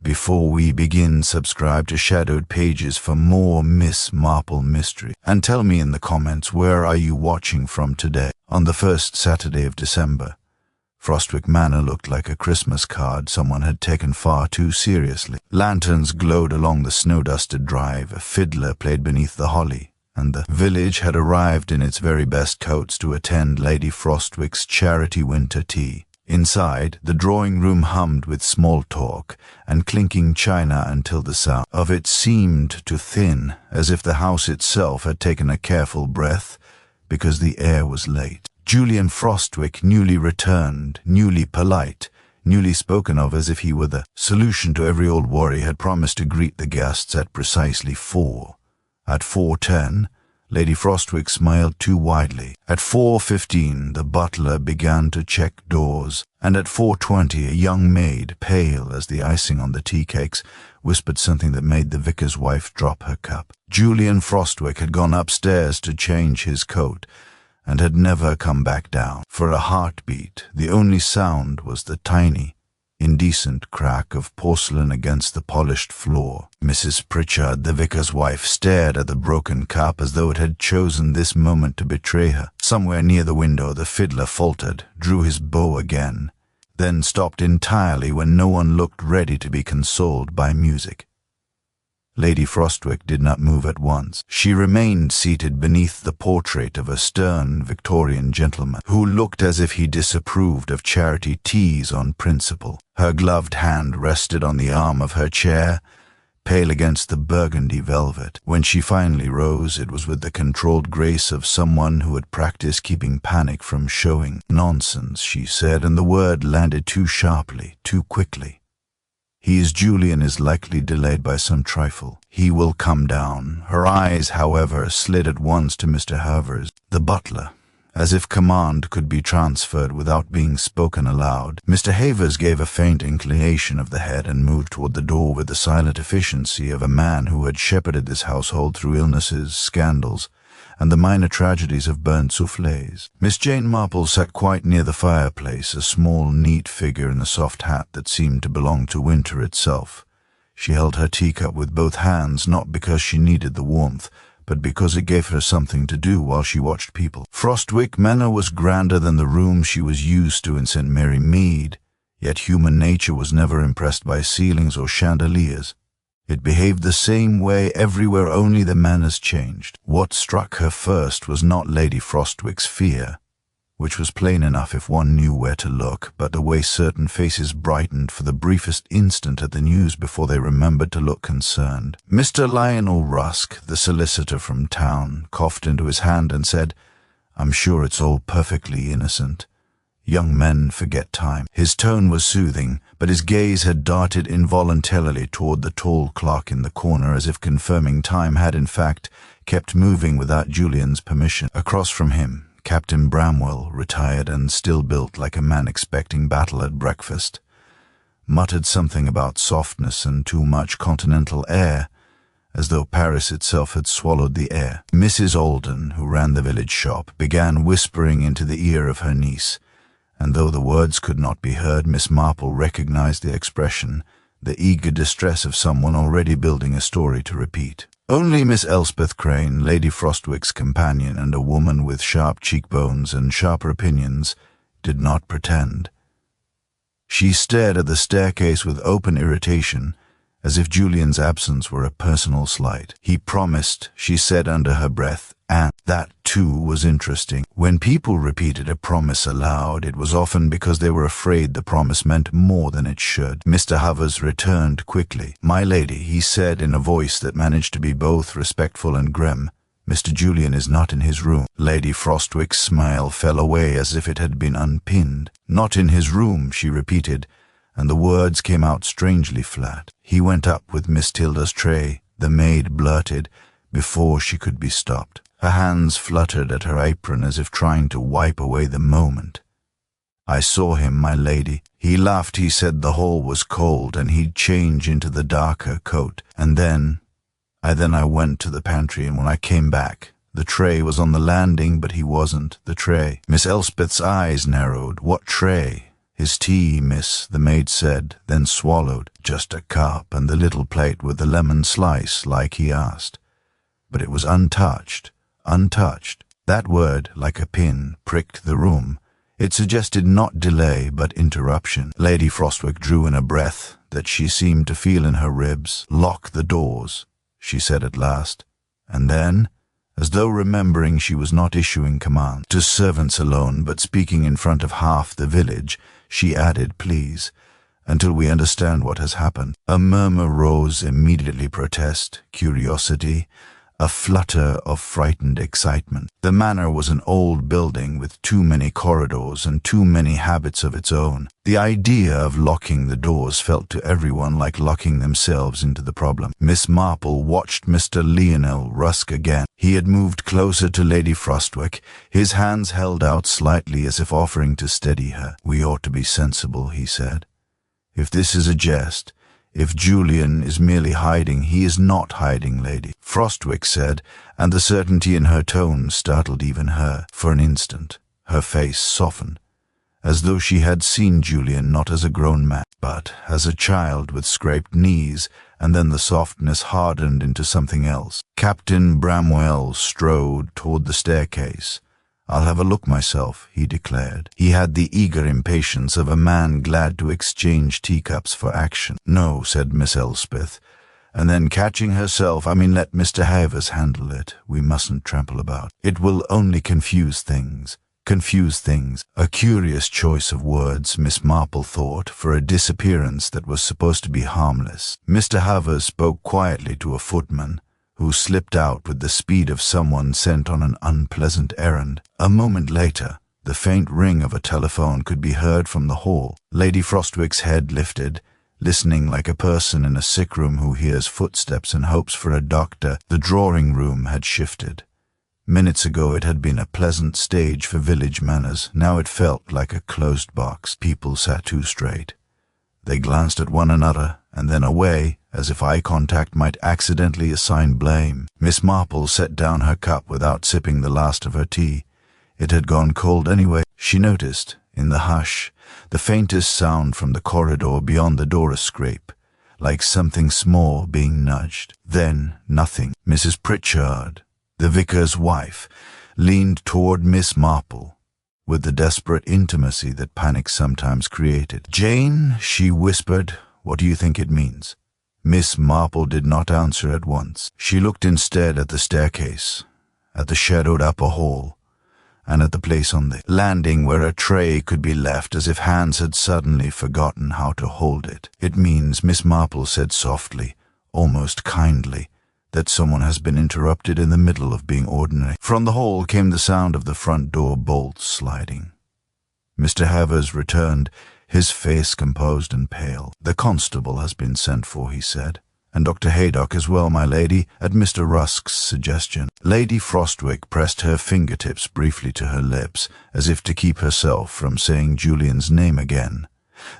Before we begin, subscribe to Shadowed Pages for more Miss Marple mystery. And tell me in the comments, where are you watching from today? On the first Saturday of December, Frostwick Manor looked like a Christmas card someone had taken far too seriously. Lanterns glowed along the snow-dusted drive, a fiddler played beneath the holly, and the village had arrived in its very best coats to attend Lady Frostwick's charity winter tea. Inside, the drawing-room hummed with small talk and clinking china until the sound of it seemed to thin, as if the house itself had taken a careful breath because the air was late. Julian Frostwick, newly returned, newly polite, newly spoken of as if he were the solution to every old worry, had promised to greet the guests at precisely 4. At 4:10, Lady Frostwick smiled too widely. At 4:15, the butler began to check doors, and at 4:20, a young maid, pale as the icing on the tea cakes, whispered something that made the vicar's wife drop her cup. Julian Frostwick had gone upstairs to change his coat, and had never come back down. For a heartbeat, the only sound was the tiny, indecent crack of porcelain against the polished floor. Mrs. Pritchard, the vicar's wife, stared at the broken cup as though it had chosen this moment to betray her. Somewhere near the window, the fiddler faltered, drew his bow again, then stopped entirely when no one looked ready to be consoled by music. Lady Frostwick did not move at once. She remained seated beneath the portrait of a stern Victorian gentleman who looked as if he disapproved of charity teas on principle. Her gloved hand rested on the arm of her chair, pale against the burgundy velvet. When she finally rose, it was with the controlled grace of someone who had practiced keeping panic from showing. "Nonsense," she said, and the word landed too sharply, too quickly. Julian is likely delayed by some trifle. He will come down." Her eyes, however, slid at once to Mr. Havers, the butler, as if command could be transferred without being spoken aloud. Mr. Havers gave a faint inclination of the head and moved toward the door with the silent efficiency of a man who had shepherded this household through illnesses, scandals, and the minor tragedies of burnt soufflés. Miss Jane Marple sat quite near the fireplace, a small, neat figure in a soft hat that seemed to belong to winter itself. She held her teacup with both hands, not because she needed the warmth, but because it gave her something to do while she watched people. Frostwick Manor was grander than the room she was used to in St. Mary Mead, yet human nature was never impressed by ceilings or chandeliers. It behaved the same way everywhere, only the manners changed. What struck her first was not Lady Frostwick's fear, which was plain enough if one knew where to look, but the way certain faces brightened for the briefest instant at the news before they remembered to look concerned. Mr. Lionel Rusk, the solicitor from town, coughed into his hand and said, "I'm sure it's all perfectly innocent. Young men forget time." His tone was soothing, but his gaze had darted involuntarily toward the tall clock in the corner, as if confirming time had in fact kept moving without Julian's permission. Across from him, Captain Bramwell, retired and still built like a man expecting battle at breakfast, muttered something about softness and too much continental air, as though Paris itself had swallowed the air. Mrs. Alden, who ran the village shop, began whispering into the ear of her niece, and though the words could not be heard, Miss Marple recognized the expression, the eager distress of someone already building a story to repeat. Only Miss Elspeth Crane, Lady Frostwick's companion and a woman with sharp cheekbones and sharper opinions, did not pretend. She stared at the staircase with open irritation, as if Julian's absence were a personal slight. "He promised," she said under her breath, and that, too, was interesting. When people repeated a promise aloud, it was often because they were afraid the promise meant more than it should. Mr. Havers returned quickly. "My lady," he said in a voice that managed to be both respectful and grim, "Mr. Julian is not in his room." Lady Frostwick's smile fell away as if it had been unpinned. "Not in his room," she repeated, and the words came out strangely flat. "He went up with Miss Tilda's tray," the maid blurted, before she could be stopped. Her hands fluttered at her apron as if trying to wipe away the moment. "I saw him, my lady. He laughed. He said the hall was cold and he'd change into the darker coat. And then I went to the pantry, and when I came back, the tray was on the landing, but he wasn't the tray." Miss Elspeth's eyes narrowed. "What tray?" "His tea, miss," the maid said, then swallowed. "Just a cup and the little plate with the lemon slice, like he asked." But it was untouched, untouched. That word, like a pin, pricked the room. It suggested not delay, but interruption. Lady Frostwick drew in a breath that she seemed to feel in her ribs. "Lock the doors," she said at last, and then, as though remembering she was not issuing commands to servants alone, but speaking in front of half the village, she added, "Please, until we understand what has happened." A murmur rose immediately, protest, curiosity, a flutter of frightened excitement. The manor was an old building with too many corridors and too many habits of its own. The idea of locking the doors felt to everyone like locking themselves into the problem. Miss Marple watched Mr. Lionel Rusk again. He had moved closer to Lady Frostwick, his hands held out slightly as if offering to steady her. "We ought to be sensible," he said. "If this is a jest, if Julian is merely hiding, he is not hiding, Lady," Frostwick said, and the certainty in her tone startled even her. For an instant, her face softened, as though she had seen Julian not as a grown man, but as a child with scraped knees, and then the softness hardened into something else. Captain Bramwell strode toward the staircase. "I'll have a look myself," he declared. He had the eager impatience of a man glad to exchange teacups for action. "No," said Miss Elspeth, and then catching herself, "let Mr. Havers handle it. We mustn't trample about. It will only confuse things." Confuse things. A curious choice of words, Miss Marple thought, for a disappearance that was supposed to be harmless. Mr. Havers spoke quietly to a footman, who slipped out with the speed of someone sent on an unpleasant errand. A moment later, the faint ring of a telephone could be heard from the hall. Lady Frostwick's head lifted, listening like a person in a sick room who hears footsteps and hopes for a doctor. The drawing-room had shifted. Minutes ago it had been a pleasant stage for village manners. Now it felt like a closed box. People sat too straight. They glanced at one another, and then away, as if eye contact might accidentally assign blame. Miss Marple set down her cup without sipping the last of her tea. It had gone cold anyway. She noticed, in the hush, the faintest sound from the corridor beyond the door, a scrape, like something small being nudged. Then nothing. Mrs. Pritchard, the vicar's wife, leaned toward Miss Marple with the desperate intimacy that panic sometimes created. "Jane," she whispered, "what do you think it means?" Miss Marple did not answer at once. She looked instead at the staircase, at the shadowed upper hall, and at the place on the landing where a tray could be left as if hands had suddenly forgotten how to hold it. "It means," Miss Marple said softly, almost kindly, "that someone has been interrupted in the middle of being ordinary." From the hall came the sound of the front door bolts sliding. Mr. Havers returned, his face composed and pale. "The constable has been sent for," he said. "And Dr. Haydock as well, my lady, at Mr. Rusk's suggestion." Lady Frostwick pressed her fingertips briefly to her lips, as if to keep herself from saying Julian's name again.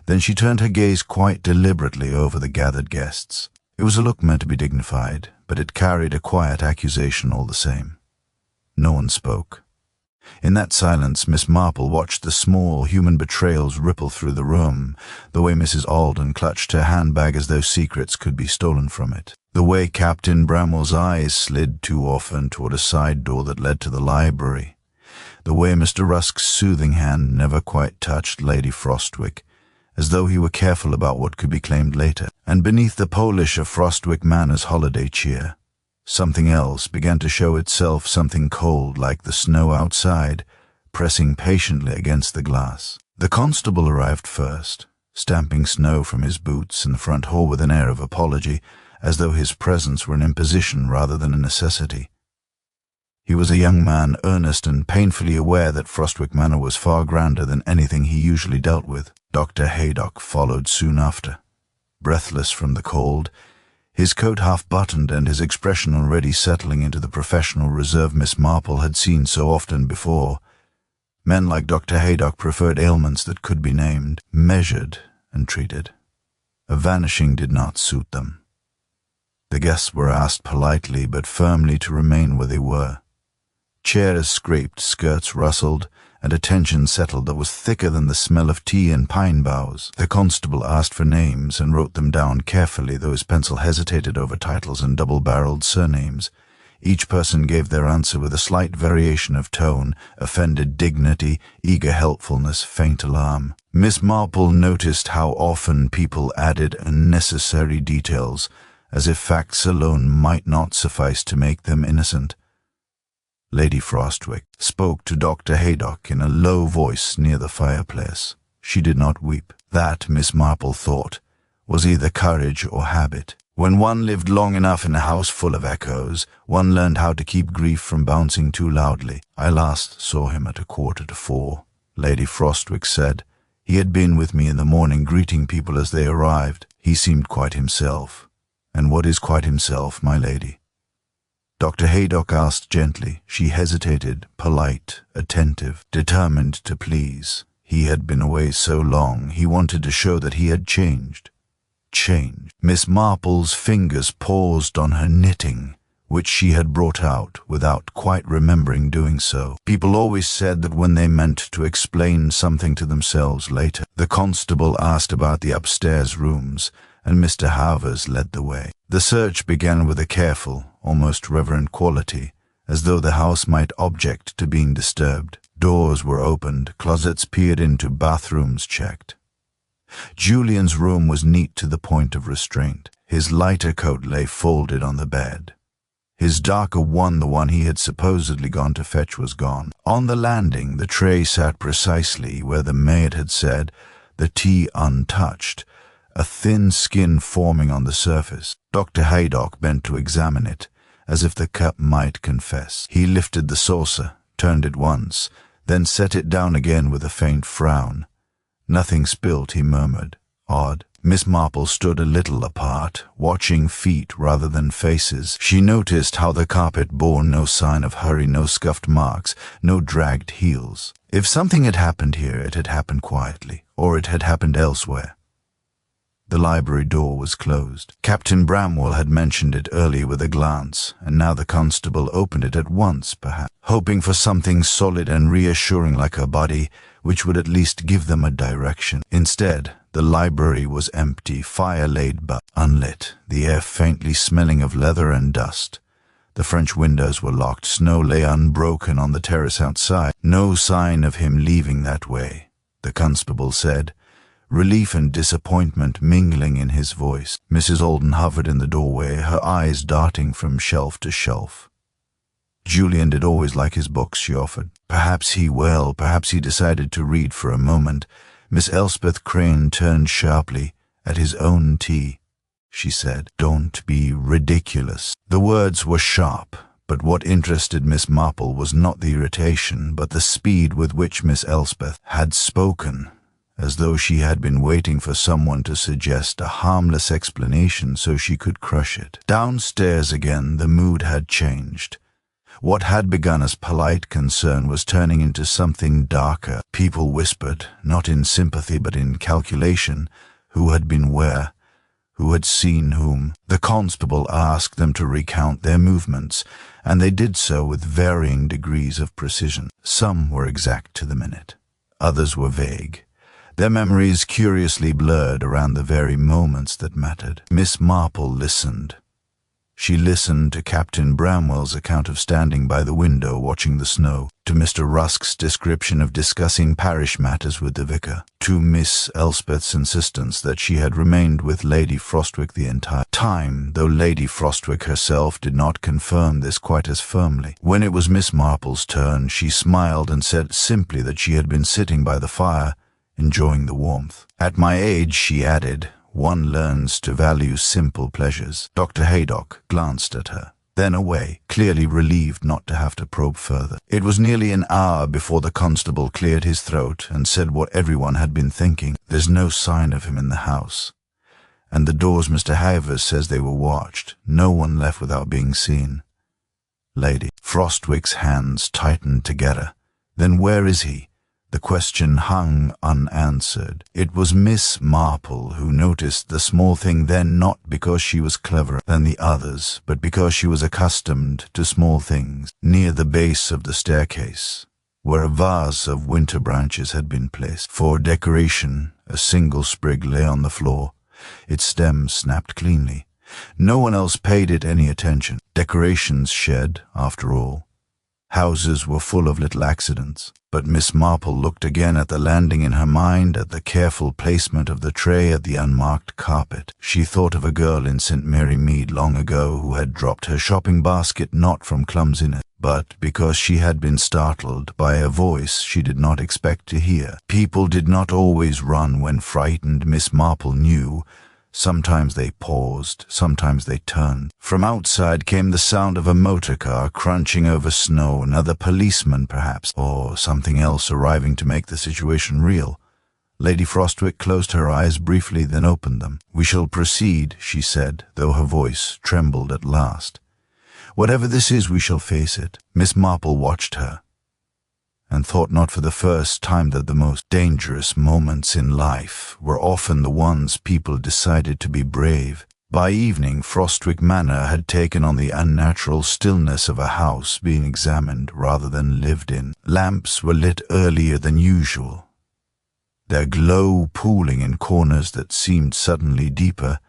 Then she turned her gaze quite deliberately over the gathered guests. It was a look meant to be dignified, but it carried a quiet accusation all the same. No one spoke. In that silence, Miss Marple watched the small human betrayals ripple through the room, the way Mrs. Alden clutched her handbag as though secrets could be stolen from it, the way Captain Bramwell's eyes slid too often toward a side door that led to the library, the way Mr. Rusk's soothing hand never quite touched Lady Frostwick, as though he were careful about what could be claimed later. And beneath the polish of Frostwick Manor's holiday cheer, something else began to show itself, something cold like the snow outside, pressing patiently against the glass. The constable arrived first, stamping snow from his boots in the front hall with an air of apology, as though his presence were an imposition rather than a necessity. He was a young man, earnest and painfully aware that Frostwick Manor was far grander than anything he usually dealt with. Dr. Haydock followed soon after, breathless from the cold, his coat half-buttoned and his expression already settling into the professional reserve Miss Marple had seen so often before. Men like Dr. Haydock preferred ailments that could be named, measured, and treated. A vanishing did not suit them. The guests were asked politely but firmly to remain where they were. Chairs scraped, skirts rustled, and a tension settled that was thicker than the smell of tea and pine boughs. The constable asked for names and wrote them down carefully, though his pencil hesitated over titles and double-barreled surnames. Each person gave their answer with a slight variation of tone: offended dignity, eager helpfulness, faint alarm. Miss Marple noticed how often people added unnecessary details, as if facts alone might not suffice to make them innocent. Lady Frostwick spoke to Dr. Haydock in a low voice near the fireplace. She did not weep. That, Miss Marple thought, was either courage or habit. When one lived long enough in a house full of echoes, one learned how to keep grief from bouncing too loudly. "I last saw him at 3:15, Lady Frostwick said. "He had been with me in the morning, greeting people as they arrived. He seemed quite himself." "And what is quite himself, my lady?" Dr. Haydock asked gently. She hesitated, polite, attentive, determined to please. He had been away so long, he wanted to show that he had changed. Changed. Miss Marple's fingers paused on her knitting, which she had brought out without quite remembering doing so. People always said that when they meant to explain something to themselves later. The constable asked about the upstairs rooms, and Mr. Havers led the way. The search began with a careful, almost reverent quality, as though the house might object to being disturbed. Doors were opened, closets peered into, bathrooms checked. Julian's room was neat to the point of restraint. His lighter coat lay folded on the bed. His darker one, the one he had supposedly gone to fetch, was gone. On the landing, the tray sat precisely where the maid had said, the tea untouched, a thin skin forming on the surface. Dr. Haydock bent to examine it, as if the cup might confess. He lifted the saucer, turned it once, then set it down again with a faint frown. "Nothing spilt," he murmured. "Odd." Miss Marple stood a little apart, watching feet rather than faces. She noticed how the carpet bore no sign of hurry, no scuffed marks, no dragged heels. If something had happened here, it had happened quietly, or it had happened elsewhere. The library door was closed. Captain Bramwell had mentioned it earlier with a glance, and now the constable opened it at once, perhaps, hoping for something solid and reassuring like her body, which would at least give them a direction. Instead, the library was empty, fire laid but unlit, the air faintly smelling of leather and dust. The French windows were locked, snow lay unbroken on the terrace outside. No sign of him leaving that way, the constable said, relief and disappointment mingling in his voice. Mrs. Alden hovered in the doorway, her eyes darting from shelf to shelf. Julian did always like his books, she offered. Perhaps he decided to read for a moment. Miss Elspeth Crane turned sharply. "At his own tea," she said. "Don't be ridiculous." The words were sharp, but what interested Miss Marple was not the irritation, but the speed with which Miss Elspeth had spoken, as though she had been waiting for someone to suggest a harmless explanation so she could crush it. Downstairs again, the mood had changed. What had begun as polite concern was turning into something darker. People whispered, not in sympathy but in calculation, who had been where, who had seen whom. The constable asked them to recount their movements, and they did so with varying degrees of precision. Some were exact to the minute. Others were vague, their memories curiously blurred around the very moments that mattered. Miss Marple listened. She listened to Captain Bramwell's account of standing by the window watching the snow, to Mr. Rusk's description of discussing parish matters with the vicar, to Miss Elspeth's insistence that she had remained with Lady Frostwick the entire time, though Lady Frostwick herself did not confirm this quite as firmly. When it was Miss Marple's turn, she smiled and said simply that she had been sitting by the fire, enjoying the warmth. "At my age," she added, "one learns to value simple pleasures." Dr. Haydock glanced at her, then away, clearly relieved not to have to probe further. It was nearly an hour before the constable cleared his throat and said what everyone had been thinking. "There's no sign of him in the house. And the doors, Mr. Havers says they were watched. No one left without being seen." Lady Frostwick's hands tightened together. "Then where is he?" The question hung unanswered. It was Miss Marple who noticed the small thing then, not because she was cleverer than the others, but because she was accustomed to small things. Near the base of the staircase, where a vase of winter branches had been placed. For decoration, a single sprig lay on the floor, its stem snapped cleanly. No one else paid it any attention. Decorations shed, after all. Houses were full of little accidents. But Miss Marple looked again at the landing in her mind, at the careful placement of the tray, at the unmarked carpet. She thought of a girl in St. Mary Mead long ago who had dropped her shopping basket not from clumsiness, but because she had been startled by a voice she did not expect to hear. People did not always run when frightened, Miss Marple knew. Sometimes they paused, sometimes they turned. From outside came the sound of a motor car crunching over snow, another policeman perhaps, or something else arriving to make the situation real. Lady Frostwick closed her eyes briefly, then opened them. "We shall proceed," she said, though her voice trembled at last. "Whatever this is, we shall face it." Miss Marple watched her, and thought not for the first time that the most dangerous moments in life were often the ones people decided to be brave. By evening, Frostwick Manor had taken on the unnatural stillness of a house being examined rather than lived in. Lamps were lit earlier than usual, their glow pooling in corners that seemed suddenly deeper,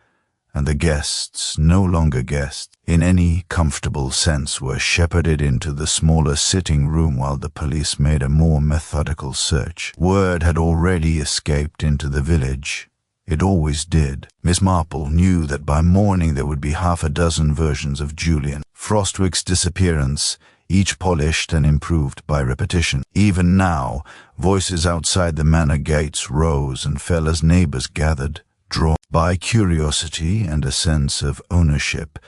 and the guests, no longer guests, in any comfortable sense, were shepherded into the smaller sitting room while the police made a more methodical search. Word had already escaped into the village. It always did. Miss Marple knew that by morning there would be half a dozen versions of Julian Frostwick's disappearance, each polished and improved by repetition. Even now, voices outside the manor gates rose and fell as neighbors gathered, drawn by curiosity and a sense of ownership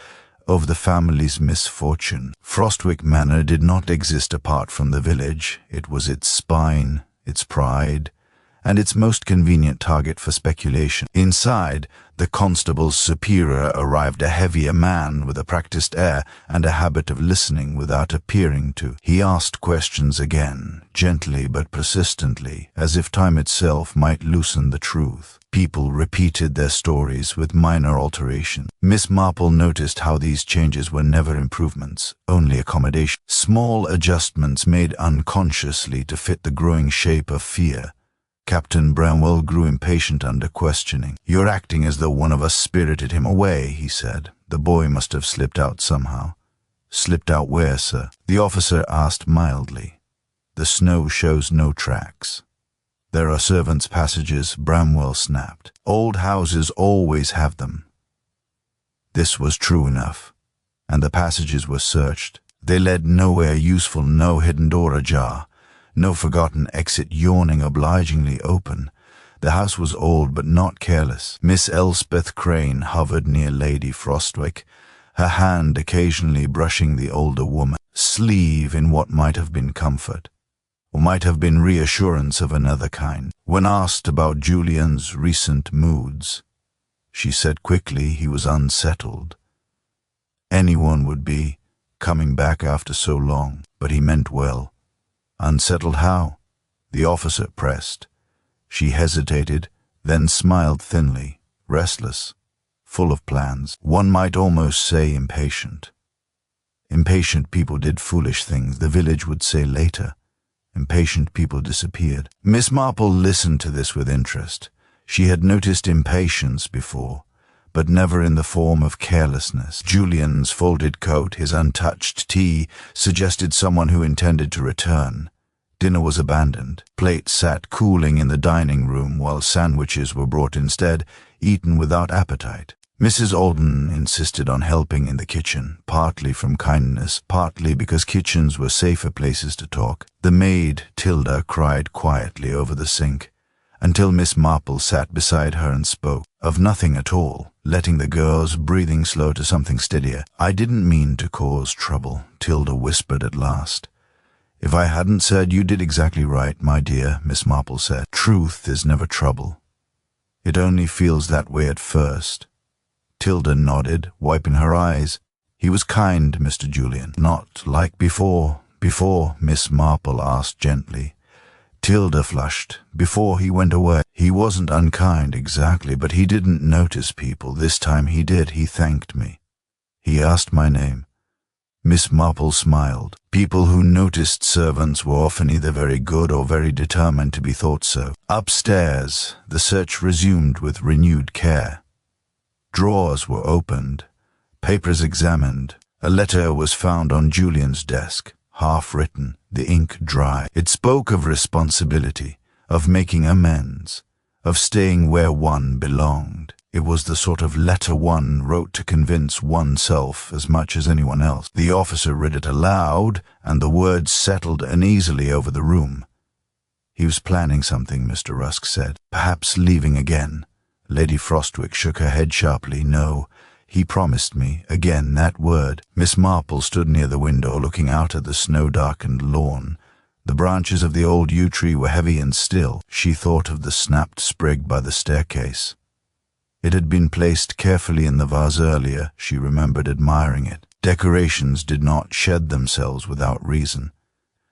of the family's misfortune. Frostwick Manor did not exist apart from the village. It was its spine, its pride, and its most convenient target for speculation. Inside, the constable's superior arrived, a heavier man with a practiced air and a habit of listening without appearing to. He asked questions again, gently but persistently, as if time itself might loosen the truth. People repeated their stories with minor alteration. Miss Marple noticed how these changes were never improvements, only accommodation. Small adjustments made unconsciously to fit the growing shape of fear. Captain Bramwell grew impatient under questioning. "You're acting as though one of us spirited him away," he said. "The boy must have slipped out somehow." "Slipped out where, sir?" the officer asked mildly. "The snow shows no tracks." "There are servants' passages," Bramwell snapped. "Old houses always have them." This was true enough, and the passages were searched. They led nowhere useful, no hidden door ajar, no forgotten exit yawning obligingly open. The house was old but not careless. Miss Elspeth Crane hovered near Lady Frostwick, her hand occasionally brushing the older woman's sleeve in what might have been comfort, or might have been reassurance of another kind. When asked about Julian's recent moods, she said quickly he was unsettled. Anyone would be, coming back after so long, but he meant well. "Unsettled how?" the officer pressed. She hesitated, then smiled thinly. "Restless, full of plans. One might almost say impatient." Impatient people did foolish things, the village would say later. Impatient people disappeared. Miss Marple listened to this with interest. She had noticed impatience before, but never in the form of carelessness. Julian's folded coat, his untouched tea, suggested someone who intended to return. Dinner was abandoned. Plates sat cooling in the dining room while sandwiches were brought instead, eaten without appetite. Mrs. Alden insisted on helping in the kitchen, partly from kindness, partly because kitchens were safer places to talk. The maid, Tilda, cried quietly over the sink, until Miss Marple sat beside her and spoke of nothing at all, letting the girls, breathing slow to something steadier. "I didn't mean to cause trouble," Tilda whispered at last. "If I hadn't said you did exactly right, my dear," Miss Marple said. "Truth is never trouble. It only feels that way at first." Tilda nodded, wiping her eyes. "He was kind, Mr. Julian." "Not like before." "Before?" Miss Marple asked gently. Tilda flushed. "Before he went away. He wasn't unkind exactly, but he didn't notice people. This time he did. He thanked me. He asked my name." Miss Marple smiled. People who noticed servants were often either very good or very determined to be thought so. Upstairs, the search resumed with renewed care. Drawers were opened, papers examined. A letter was found on Julian's desk, half-written, the ink dry. It spoke of responsibility, of making amends, of staying where one belonged. It was the sort of letter one wrote to convince oneself as much as anyone else. The officer read it aloud, and the words settled uneasily over the room. He was planning something, Mr. Rusk said. Perhaps leaving again. Lady Frostwick shook her head sharply. No, he promised me. Again, that word. Miss Marple stood near the window, looking out at the snow-darkened lawn. The branches of the old yew tree were heavy and still. She thought of the snapped sprig by the staircase. It had been placed carefully in the vase earlier. She remembered admiring it. Decorations did not shed themselves without reason.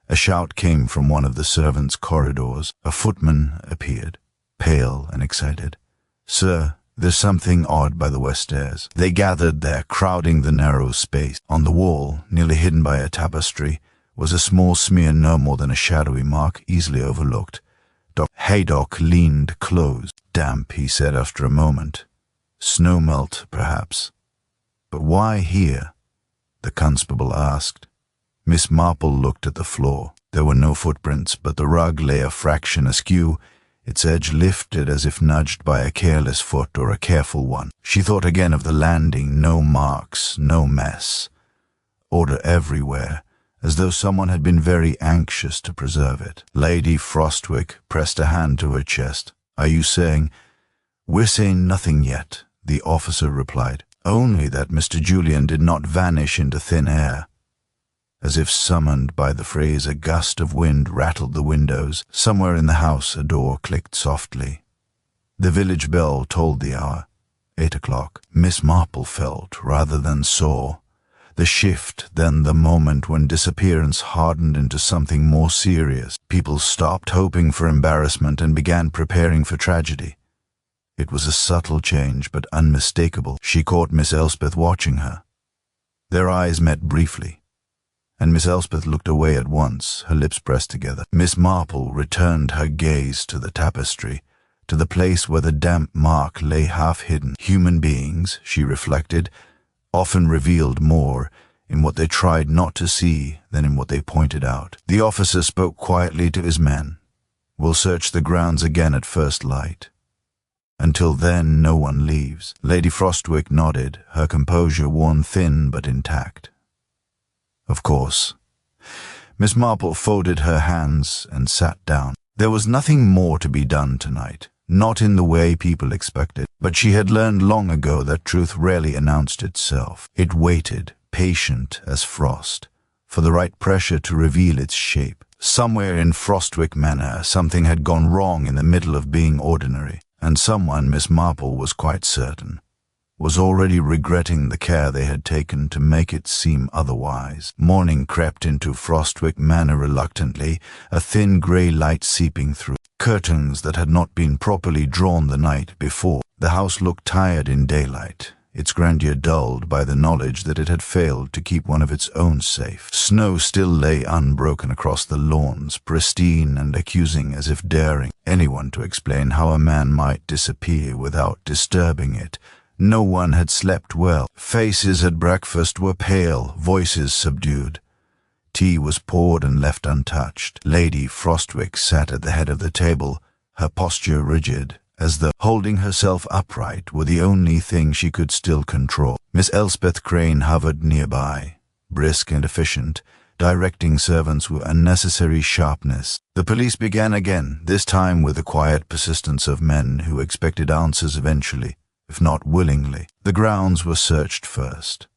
A shout came from one of the servants' corridors. A footman appeared, pale and excited. "Sir, there's something odd by the west stairs." They gathered there, crowding the narrow space. On the wall, nearly hidden by a tapestry, was a small smear no more than a shadowy mark, easily overlooked. Haydock leaned close. "Damp," he said after a moment. "Snow melt, perhaps." "But why here?" the constable asked. Miss Marple looked at the floor. There were no footprints, but the rug lay a fraction askew, its edge lifted as if nudged by a careless foot or a careful one. She thought again of the landing. No marks, no mess. Order everywhere, as though someone had been very anxious to preserve it. Lady Frostwick pressed a hand to her chest. "Are you saying—" "We're saying nothing yet," the officer replied. "Only that Mr. Julian did not vanish into thin air." As if summoned by the phrase, a gust of wind rattled the windows. Somewhere in the house a door clicked softly. The village bell tolled the hour. 8 o'clock. Miss Marple felt, rather than saw, the shift, then the moment when disappearance hardened into something more serious. People stopped hoping for embarrassment and began preparing for tragedy. It was a subtle change, but unmistakable. She caught Miss Elspeth watching her. Their eyes met briefly, and Miss Elspeth looked away at once, her lips pressed together. Miss Marple returned her gaze to the tapestry, to the place where the damp mark lay half-hidden. Human beings, she reflected, often revealed more in what they tried not to see than in what they pointed out. The officer spoke quietly to his men. "We'll search the grounds again at first light. Until then, no one leaves." Lady Frostwick nodded, her composure worn thin but intact. "Of course." Miss Marple folded her hands and sat down. There was nothing more to be done tonight, not in the way people expected, but she had learned long ago that truth rarely announced itself. It waited, patient as frost, for the right pressure to reveal its shape. Somewhere in Frostwick Manor, something had gone wrong in the middle of being ordinary, and someone, Miss Marple was quite certain, was already regretting the care they had taken to make it seem otherwise. Morning crept into Frostwick Manor reluctantly, a thin grey light seeping through curtains that had not been properly drawn the night before. The house looked tired in daylight, its grandeur dulled by the knowledge that it had failed to keep one of its own safe. Snow still lay unbroken across the lawns, pristine and accusing, as if daring anyone to explain how a man might disappear without disturbing it. No one had slept well. Faces at breakfast were pale, voices subdued. Tea was poured and left untouched. Lady Frostwick sat at the head of the table, her posture rigid, as though holding herself upright were the only thing she could still control. Miss Elspeth Crane hovered nearby, brisk and efficient, directing servants with unnecessary sharpness. The police began again, this time with the quiet persistence of men who expected answers eventually, if not willingly. The grounds were searched first.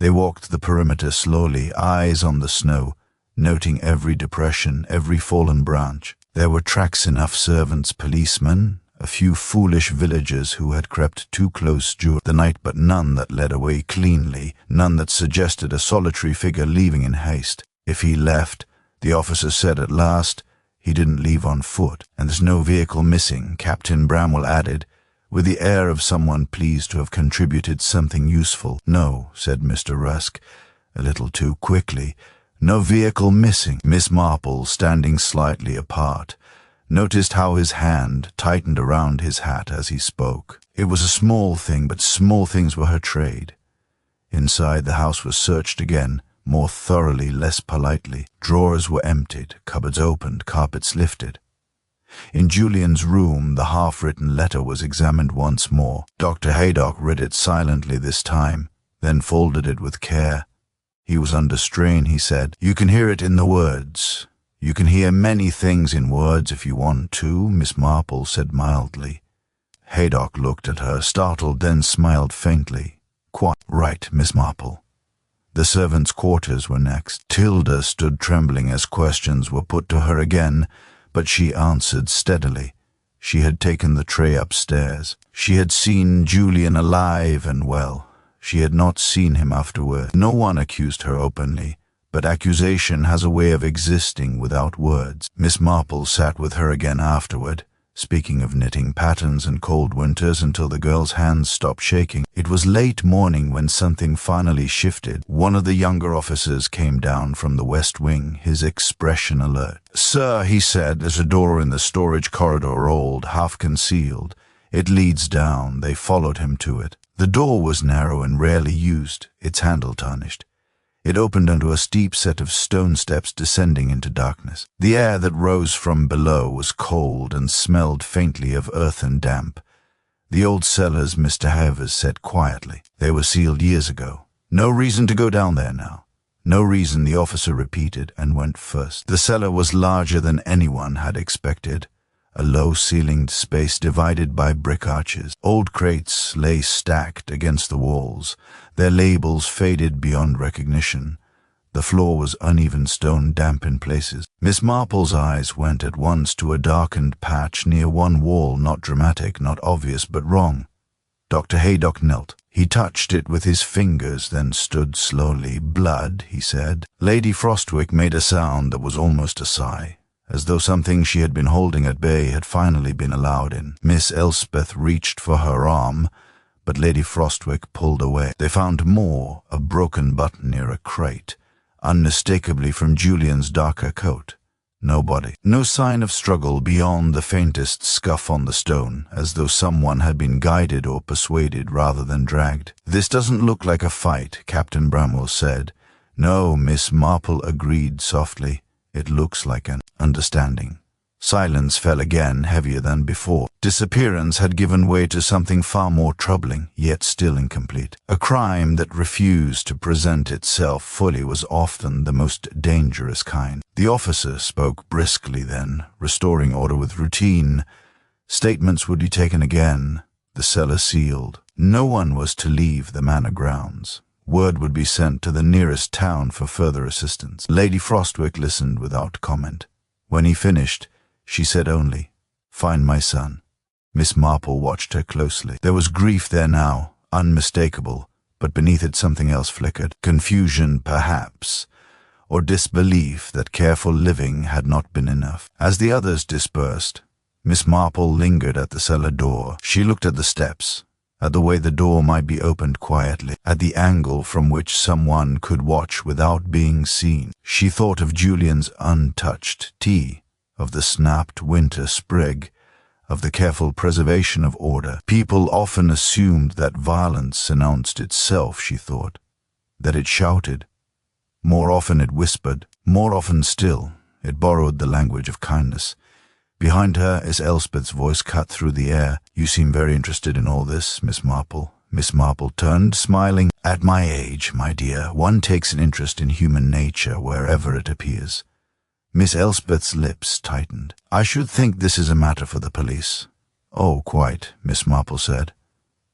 They walked the perimeter slowly, eyes on the snow, noting every depression, every fallen branch. There were tracks enough: servants, policemen, a few foolish villagers who had crept too close during the night, but none that led away cleanly, none that suggested a solitary figure leaving in haste. If he left, the officer said at last, he didn't leave on foot. "And there's no vehicle missing," Captain Bramwell added, with the air of someone pleased to have contributed something useful. "No," said Mr. Rusk, a little too quickly. No vehicle missing. Miss Marple, standing slightly apart, noticed how his hand tightened around his hat as he spoke. It was a small thing, but small things were her trade. Inside, the house was searched again, more thoroughly, less politely. Drawers were emptied, cupboards opened, carpets lifted. In Julian's room, the half-written letter was examined once more. Dr. Haydock read it silently this time, then folded it with care. He was under strain, he said. "You can hear it in the words. You can hear many things in words if you want to," Miss Marple said mildly. Haydock looked at her, startled, then smiled faintly. "Quite right, Miss Marple." The servants' quarters were next. Tilda stood trembling as questions were put to her again, but she answered steadily. She had taken the tray upstairs. She had seen Julian alive and well. She had not seen him afterward. No one accused her openly, but accusation has a way of existing without words. Miss Marple sat with her again afterward, speaking of knitting patterns and cold winters until the girl's hands stopped shaking. It was late morning when something finally shifted. One of the younger officers came down from the west wing, his expression alert. "Sir," he said, "there's a door in the storage corridor, old, half concealed. It leads down." They followed him to it. The door was narrow and rarely used, its handle tarnished. It opened onto a steep set of stone steps descending into darkness. The air that rose from below was cold and smelled faintly of earth and damp. "The old cellars," Mr. Heir said quietly. "They were sealed years ago. No reason to go down there now." "No reason," the officer repeated and went first. The cellar was larger than anyone had expected. A low-ceilinged space divided by brick arches. Old crates lay stacked against the walls, their labels faded beyond recognition. The floor was uneven stone, damp in places. Miss Marple's eyes went at once to a darkened patch near one wall, not dramatic, not obvious, but wrong. Dr. Haydock knelt. He touched it with his fingers, then stood slowly. "Blood," he said. Lady Frostwick made a sound that was almost a sigh, as though something she had been holding at bay had finally been allowed in. Miss Elspeth reached for her arm, but Lady Frostwick pulled away. They found more, a broken button near a crate, unmistakably from Julian's darker coat. No body. No sign of struggle beyond the faintest scuff on the stone, as though someone had been guided or persuaded rather than dragged. "This doesn't look like a fight," Captain Bramwell said. "No," Miss Marple agreed softly. "It looks like an understanding." Silence fell again, heavier than before. Disappearance had given way to something far more troubling, yet still incomplete. A crime that refused to present itself fully was often the most dangerous kind. The officer spoke briskly then, restoring order with routine. Statements would be taken again, the cellar sealed. No one was to leave the manor grounds. Word would be sent to the nearest town for further assistance. Lady Frostwick listened without comment. When he finished, she said only, "Find my son." Miss Marple watched her closely. There was grief there now, unmistakable, but beneath it something else flickered. Confusion, perhaps, or disbelief that careful living had not been enough. As the others dispersed, Miss Marple lingered at the cellar door. She looked at the steps, at the way the door might be opened quietly, at the angle from which someone could watch without being seen. She thought of Julian's untouched tea, of the snapped winter sprig, of the careful preservation of order. People often assumed that violence announced itself, she thought, that it shouted. More often it whispered, more often still, it borrowed the language of kindness. Behind her, as Elspeth's voice cut through the air, "You seem very interested in all this, Miss Marple." Miss Marple turned, smiling. "At my age, my dear, one takes an interest in human nature wherever it appears." Miss Elspeth's lips tightened. "I should think this is a matter for the police." "Oh, quite," Miss Marple said.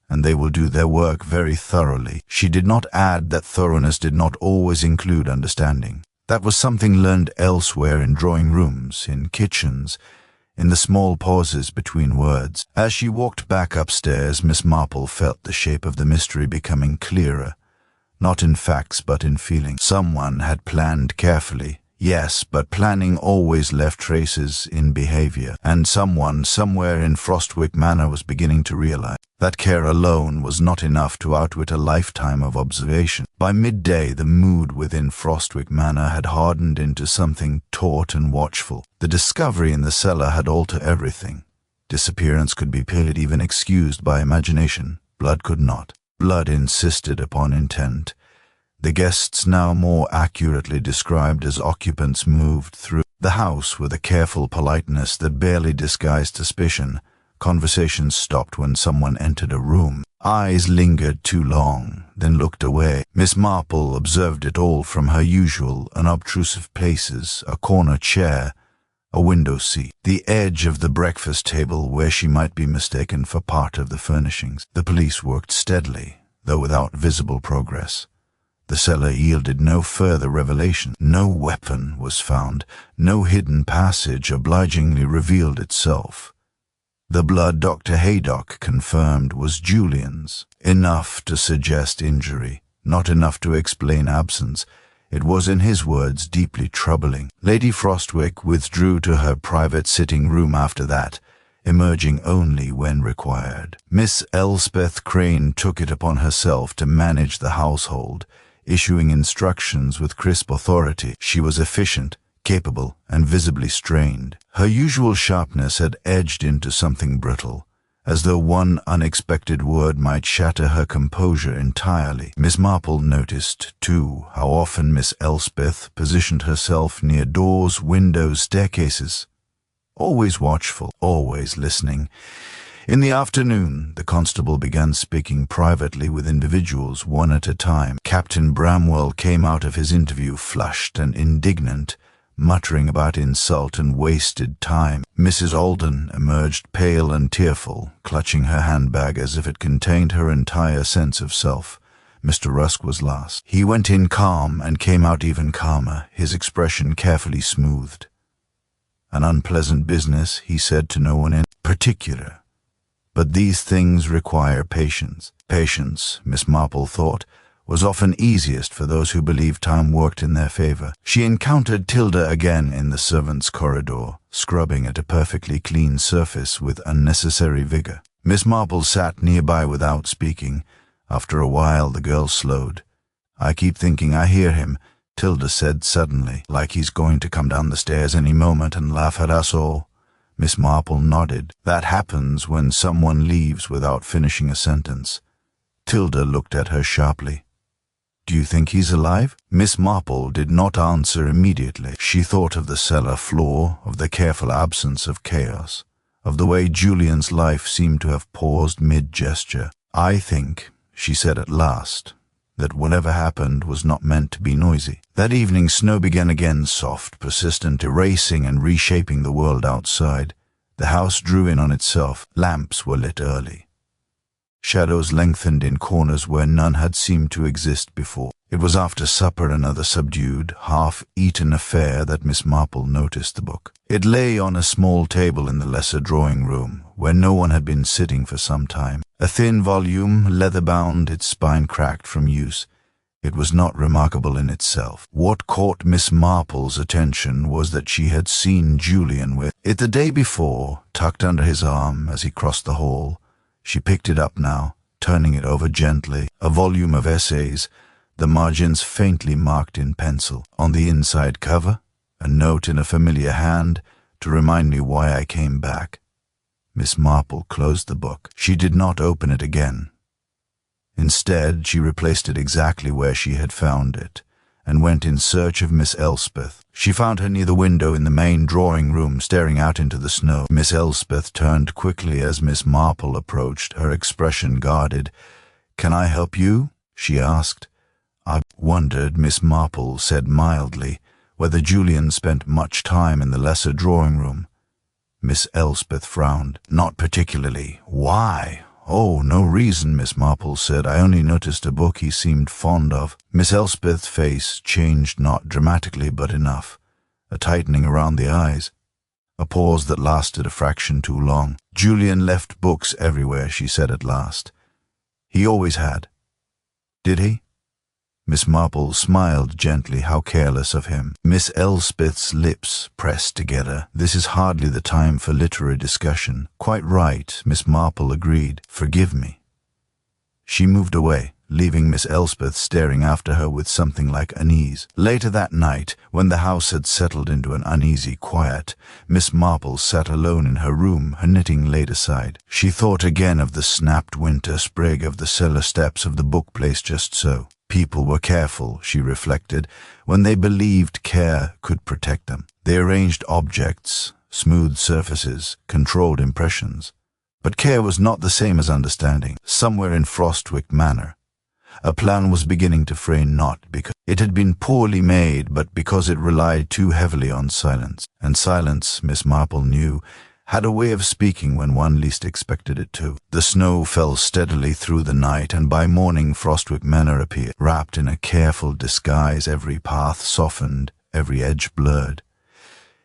"And they will do their work very thoroughly." She did not add that thoroughness did not always include understanding. That was something learned elsewhere, in drawing rooms, in kitchens, in the small pauses between words. As she walked back upstairs, Miss Marple felt the shape of the mystery becoming clearer, not in facts but in feeling. Someone had planned carefully, Yes, but planning always left traces in behavior, and someone somewhere in Frostwick Manor was beginning to realize that care alone was not enough to outwit a lifetime of observation. By midday, the mood within Frostwick Manor had hardened into something taut and watchful. The discovery in the cellar had altered everything. Disappearance could be pitied, even excused by imagination. Blood could not. Blood insisted upon intent. The guests, now more accurately described as occupants, moved through the house with a careful politeness that barely disguised suspicion. Conversations stopped when someone entered a room. Eyes lingered too long, then looked away. Miss Marple observed it all from her usual unobtrusive places: a corner chair, a window seat, the edge of the breakfast table where she might be mistaken for part of the furnishings. The police worked steadily, though without visible progress. The cellar yielded no further revelation. No weapon was found. No hidden passage obligingly revealed itself. The blood Dr. Haydock confirmed was Julian's, enough to suggest injury, not enough to explain absence. It was, in his words, deeply troubling. Lady Frostwick withdrew to her private sitting room after that, emerging only when required. Miss Elspeth Crane took it upon herself to manage the household, issuing instructions with crisp authority. She was efficient, capable, and visibly strained. Her usual sharpness had edged into something brittle, as though one unexpected word might shatter her composure entirely. Miss Marple noticed, too, how often Miss Elspeth positioned herself near doors, windows, staircases. Always watchful, always listening. In the afternoon, the constable began speaking privately with individuals, one at a time. Captain Bramwell came out of his interview flushed and indignant, muttering about insult and wasted time. Mrs. Alden emerged pale and tearful, clutching her handbag as if it contained her entire sense of self. Mr. Rusk was last. He went in calm and came out even calmer, his expression carefully smoothed. An unpleasant business, he said, to no one in particular. But these things require patience. Patience, Miss Marple thought, was often easiest for those who believed time worked in their favor. She encountered Tilda again in the servants' corridor, scrubbing at a perfectly clean surface with unnecessary vigor. Miss Marple sat nearby without speaking. After a while, the girl slowed. "I keep thinking I hear him," Tilda said suddenly, "like he's going to come down the stairs any moment and laugh at us all." Miss Marple nodded. "That happens when someone leaves without finishing a sentence." Tilda looked at her sharply. "Do you think he's alive?" Miss Marple did not answer immediately. She thought of the cellar floor, of the careful absence of chaos, of the way Julian's life seemed to have paused mid-gesture. "I think," she said at last, "that whatever happened was not meant to be noisy." That evening snow began again, soft, persistent, erasing and reshaping the world outside. The house drew in on itself. Lamps were lit early. Shadows lengthened in corners where none had seemed to exist before. It was after supper, another subdued, half-eaten affair, that Miss Marple noticed the book. It lay on a small table in the lesser drawing-room, where no one had been sitting for some time. A thin volume, leather-bound, its spine cracked from use. It was not remarkable in itself. What caught Miss Marple's attention was that she had seen Julian with it the day before, tucked under his arm as he crossed the hall. She picked it up now, turning it over gently. A volume of essays, the margins faintly marked in pencil. On the inside cover, a note in a familiar hand to remind me why I came back. Miss Marple closed the book. She did not open it again. Instead, she replaced it exactly where she had found it, and went in search of Miss Elspeth. She found her near the window in the main drawing-room, staring out into the snow. Miss Elspeth turned quickly as Miss Marple approached, her expression guarded. "Can I help you?" she asked. "I wondered," Miss Marple said mildly, "whether Julian spent much time in the lesser drawing-room." Miss Elspeth frowned. "Not particularly." "Why?" "Oh, no reason," Miss Marple said. "I only noticed a book he seemed fond of." Miss Elspeth's face changed, not dramatically, but enough. A tightening around the eyes. A pause that lasted a fraction too long. "Julian left books everywhere," she said at last. "He always had." "Did he?" Miss Marple smiled gently. How careless of him. Miss Elspeth's lips pressed together. This is hardly the time for literary discussion. Quite right, Miss Marple agreed. Forgive me. She moved away, leaving Miss Elspeth staring after her with something like unease. Later that night, when the house had settled into an uneasy quiet, Miss Marple sat alone in her room, her knitting laid aside. She thought again of the snapped winter sprig of the cellar steps of the bookplace just so. People were careful, she reflected, when they believed care could protect them. They arranged objects, smoothed surfaces, controlled impressions. But care was not the same as understanding. Somewhere in Frostwick Manor, a plan was beginning to frame, not because it had been poorly made, but because it relied too heavily on silence. And silence, Miss Marple knew, had a way of speaking when one least expected it to. The snow fell steadily through the night, and by morning Frostwick Manor appeared, wrapped in a careful disguise, every path softened, every edge blurred.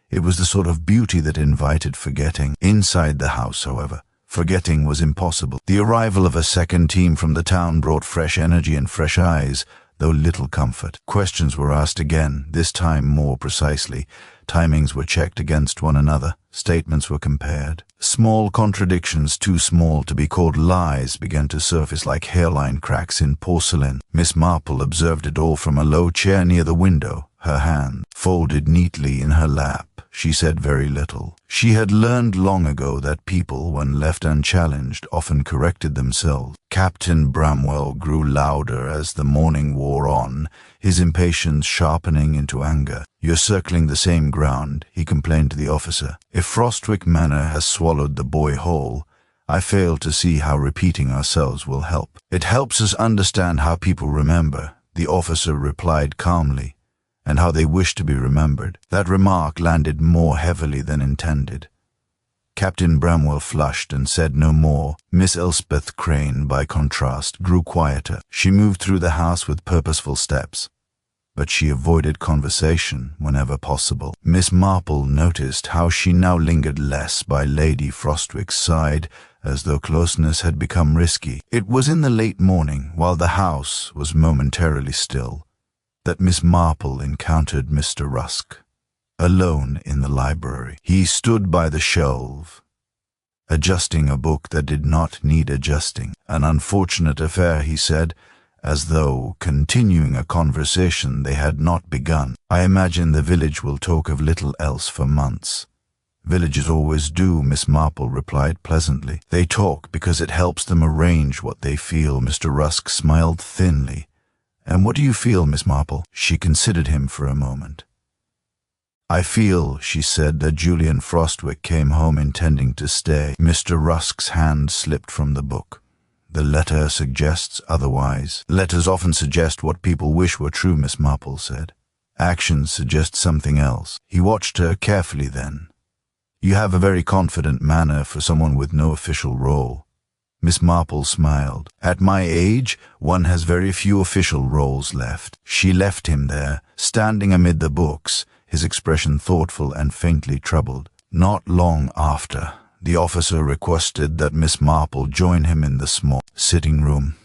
It was the sort of beauty that invited forgetting. Inside the house, however, forgetting was impossible. The arrival of a second team from the town brought fresh energy and fresh eyes, though little comfort. Questions were asked again, this time more precisely. Timings were checked against one another. Statements were compared. Small contradictions, too small to be called lies, began to surface like hairline cracks in porcelain. Miss Marple observed it all from a low chair near the window, her hand folded neatly in her lap. She said very little. She had learned long ago that people, when left unchallenged, often corrected themselves. Captain Bramwell grew louder as the morning wore on, his impatience sharpening into anger. "You're circling the same ground," he complained to the officer. "If Frostwick Manor has swallowed the boy whole, I fail to see how repeating ourselves will help." "It helps us understand how people remember," the officer replied calmly, "and how they wish to be remembered." That remark landed more heavily than intended. Captain Bramwell flushed and said no more. Miss Elspeth Crane, by contrast, grew quieter. She moved through the house with purposeful steps, but she avoided conversation whenever possible. Miss Marple noticed how she now lingered less by Lady Frostwick's side, as though closeness had become risky. It was in the late morning, while the house was momentarily still, that Miss Marple encountered Mr. Rusk, alone in the library. He stood by the shelf, adjusting a book that did not need adjusting. "An unfortunate affair," he said, as though continuing a conversation they had not begun. "I imagine the village will talk of little else for months." "Villages always do," Miss Marple replied pleasantly. "They talk because it helps them arrange what they feel." Mr. Rusk smiled thinly. "And what do you feel, Miss Marple?" She considered him for a moment. "I feel," she said, "that Julian Frostwick came home intending to stay." Mr. Rusk's hand slipped from the book. "The letter suggests otherwise." "Letters often suggest what people wish were true," Miss Marple said. "Actions suggest something else." He watched her carefully then. "You have a very confident manner for someone with no official role." Miss Marple smiled. "At my age, one has very few official roles left." She left him there, standing amid the books, his expression thoughtful and faintly troubled. Not long after, the officer requested that Miss Marple join him in the small sitting room.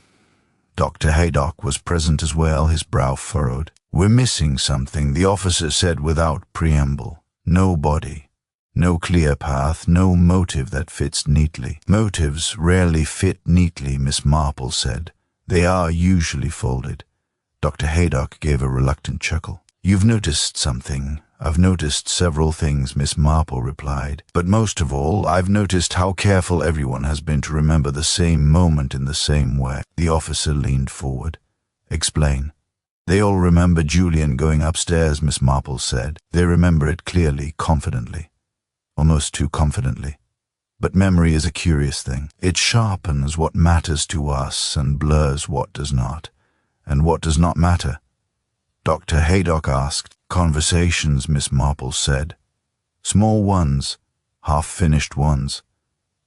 Dr. Haydock was present as well, his brow furrowed. "We're missing something," the officer said without preamble. "No body. No clear path, no motive that fits neatly." "Motives rarely fit neatly," Miss Marple said. "They are usually folded." Dr. Haydock gave a reluctant chuckle. "You've noticed something." "I've noticed several things," Miss Marple replied. "But most of all, I've noticed how careful everyone has been to remember the same moment in the same way." The officer leaned forward. "Explain." "They all remember Julian going upstairs," Miss Marple said. "They remember it clearly, confidently. Almost too confidently. But memory is a curious thing. It sharpens what matters to us and blurs what does not. And what does not matter?" Dr. Haydock asked. "Conversations," Miss Marple said. "Small ones, half-finished ones.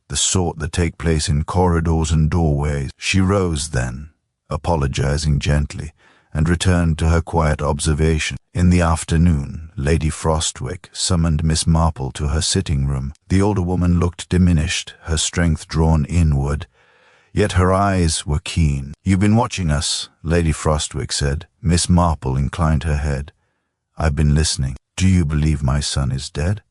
The sort that take place in corridors and doorways." She rose then, apologizing gently, and returned to her quiet observation. In the afternoon, Lady Frostwick summoned Miss Marple to her sitting room. The older woman looked diminished, her strength drawn inward. yet her eyes were keen. "You've been watching us," Lady Frostwick said. Miss Marple inclined her head. "I've been listening. Do you believe my son is dead?"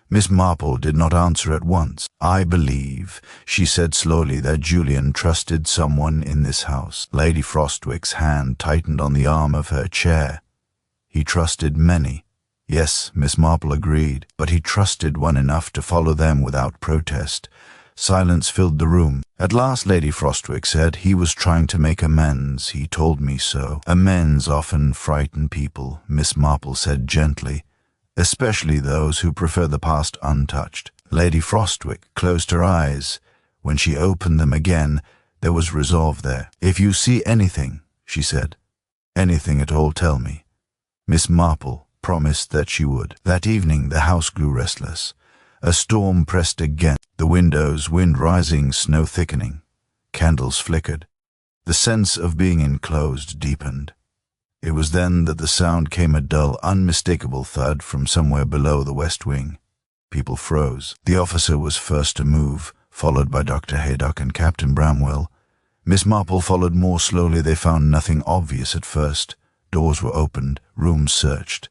Miss Marple did not answer at once. "I believe," she said slowly, "that Julian trusted someone in this house." Lady Frostwick's hand tightened on the arm of her chair. "He trusted many." "Yes," Miss Marple agreed, "but he trusted one enough to follow them without protest." Silence filled the room. At last Lady Frostwick said, "He was trying to make amends. He told me so." "Amends often frighten people," Miss Marple said gently, "especially those who prefer the past untouched." Lady Frostwick closed her eyes. When she opened them again, there was resolve there. "If you see anything," she said, "anything at all, tell me." Miss Marple promised that she would. That evening the house grew restless. A storm pressed again. The windows, wind rising, snow thickening. Candles flickered. The sense of being enclosed deepened. It was then that the sound came, a dull, unmistakable thud from somewhere below the west wing. People froze. The officer was first to move, followed by Dr. Haydock and Captain Bramwell. Miss Marple followed more slowly. They found nothing obvious at first. Doors were opened, rooms searched.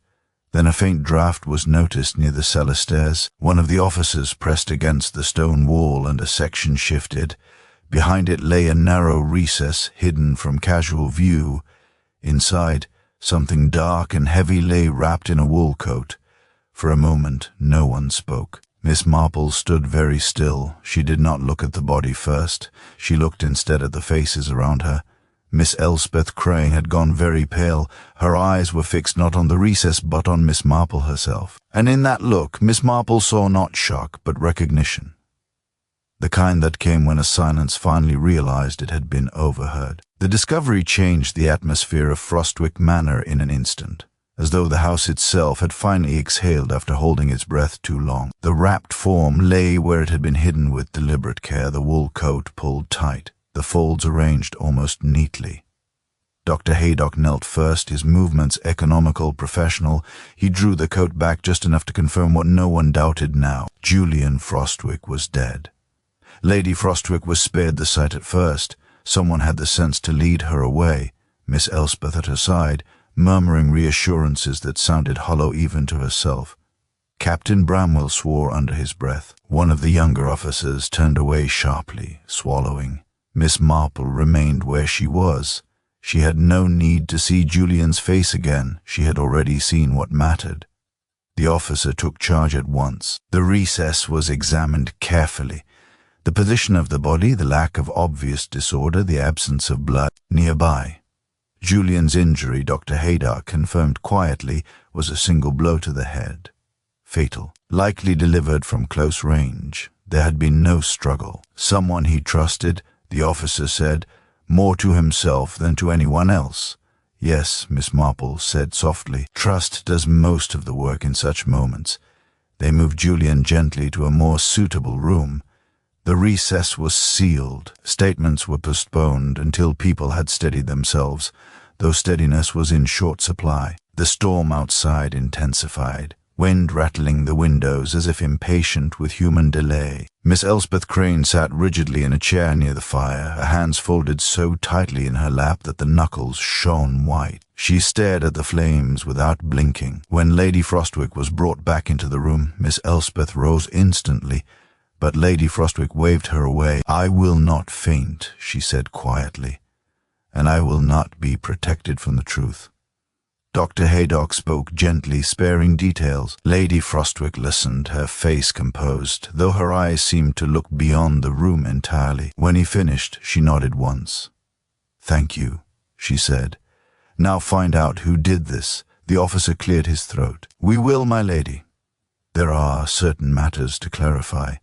Then a faint draught was noticed near the cellar stairs. One of the officers pressed against the stone wall and a section shifted. Behind it lay a narrow recess, hidden from casual view. Inside, something dark and heavy lay wrapped in a wool coat. For a moment, no one spoke. Miss Marple stood very still. She did not look at the body first. She looked instead at the faces around her. Miss Elspeth Crane had gone very pale. Her eyes were fixed not on the recess but on Miss Marple herself. And in that look, Miss Marple saw not shock but recognition. The kind that came when a silence finally realized it had been overheard. The discovery changed the atmosphere of Frostwick Manor in an instant, as though the house itself had finally exhaled after holding its breath too long. The wrapped form lay where it had been hidden with deliberate care, the wool coat pulled tight, the folds arranged almost neatly. Dr. Haydock knelt first, his movements economical, professional. He drew the coat back just enough to confirm what no one doubted now. Julian Frostwick was dead. Lady Frostwick was spared the sight at first. Someone had the sense to lead her away, Miss Elspeth at her side, murmuring reassurances that sounded hollow even to herself. Captain Bramwell swore under his breath. One of the younger officers turned away sharply, swallowing. Miss Marple remained where she was. She had no need to see Julian's face again. She had already seen what mattered. The officer took charge at once. The recess was examined carefully. The position of the body, the lack of obvious disorder, the absence of blood. Nearby, Julian's injury, Dr. Haydock confirmed quietly, was a single blow to the head. Fatal. Likely delivered from close range. There had been no struggle. Someone he trusted, the officer said, more to himself than to anyone else. "Yes," Miss Marple said softly. "Trust does most of the work in such moments." They moved Julian gently to a more suitable room. The recess was sealed. Statements were postponed until people had steadied themselves, though steadiness was in short supply. The storm outside intensified, wind rattling the windows as if impatient with human delay. Miss Elspeth Crane sat rigidly in a chair near the fire, her hands folded so tightly in her lap that the knuckles shone white. She stared at the flames without blinking. When Lady Frostwick was brought back into the room, Miss Elspeth rose instantly, but Lady Frostwick waved her away. "I will not faint," she said quietly, "and I will not be protected from the truth." Dr. Haydock spoke gently, sparing details. Lady Frostwick listened, her face composed, though her eyes seemed to look beyond the room entirely. When he finished, she nodded once. "Thank you," she said. "Now find out who did this." The officer cleared his throat. "We will, my lady. There are certain matters to clarify."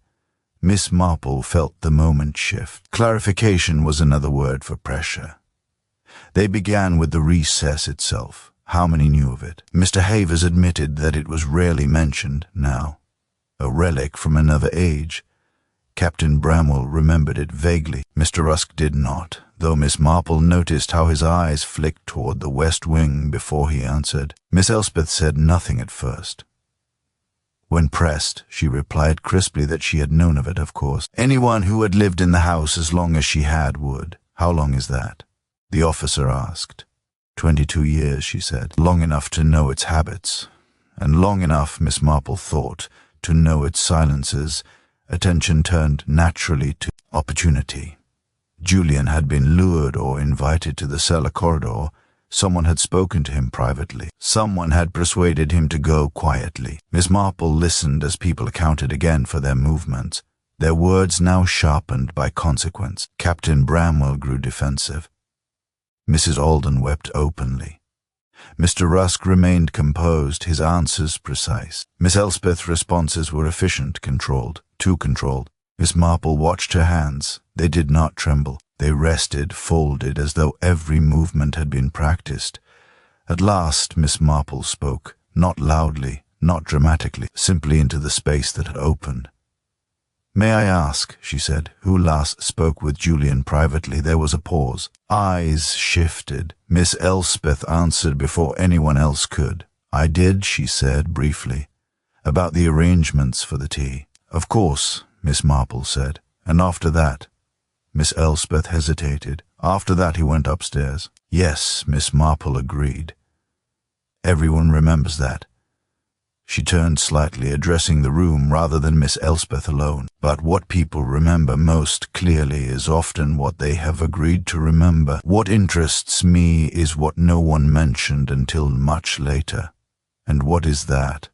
Miss Marple felt the moment shift. Clarification was another word for pressure. They began with the recess itself. How many knew of it? Mr. Havers admitted that it was rarely mentioned now. A relic from another age. Captain Bramwell remembered it vaguely. Mr. Rusk did not, though Miss Marple noticed how his eyes flicked toward the west wing before he answered. Miss Elspeth said nothing at first. When pressed, she replied crisply that she had known of it, of course. Anyone who had lived in the house as long as she had would. How long is that? The officer asked. 22 years, she said. Long enough to know its habits, and long enough, Miss Marple thought, to know its silences. Attention turned naturally to opportunity. Julian had been lured or invited to the cellar corridor. Someone had spoken to him privately. Someone had persuaded him to go quietly. Miss Marple listened as people accounted again for their movements, their words now sharpened by consequence. Captain Bramwell grew defensive. Mrs. Alden wept openly. Mr. Rusk remained composed, his answers precise. Miss Elspeth's responses were efficient, controlled, too controlled. Miss Marple watched her hands. They did not tremble. They rested, folded, as though every movement had been practiced. At last Miss Marple spoke, not loudly, not dramatically, simply into the space that had opened. "May I ask," she said, "who last spoke with Julian privately?" There was a pause. Eyes shifted. Miss Elspeth answered before anyone else could. "I did," she said briefly, "about the arrangements for the tea." "Of course," Miss Marple said. "And after that?" Miss Elspeth hesitated. "After that he went upstairs." "Yes," Miss Marple agreed. "Everyone remembers that." She turned slightly, addressing the room rather than Miss Elspeth alone. "But what people remember most clearly is often what they have agreed to remember. What interests me is what no one mentioned until much later." "And what is that?"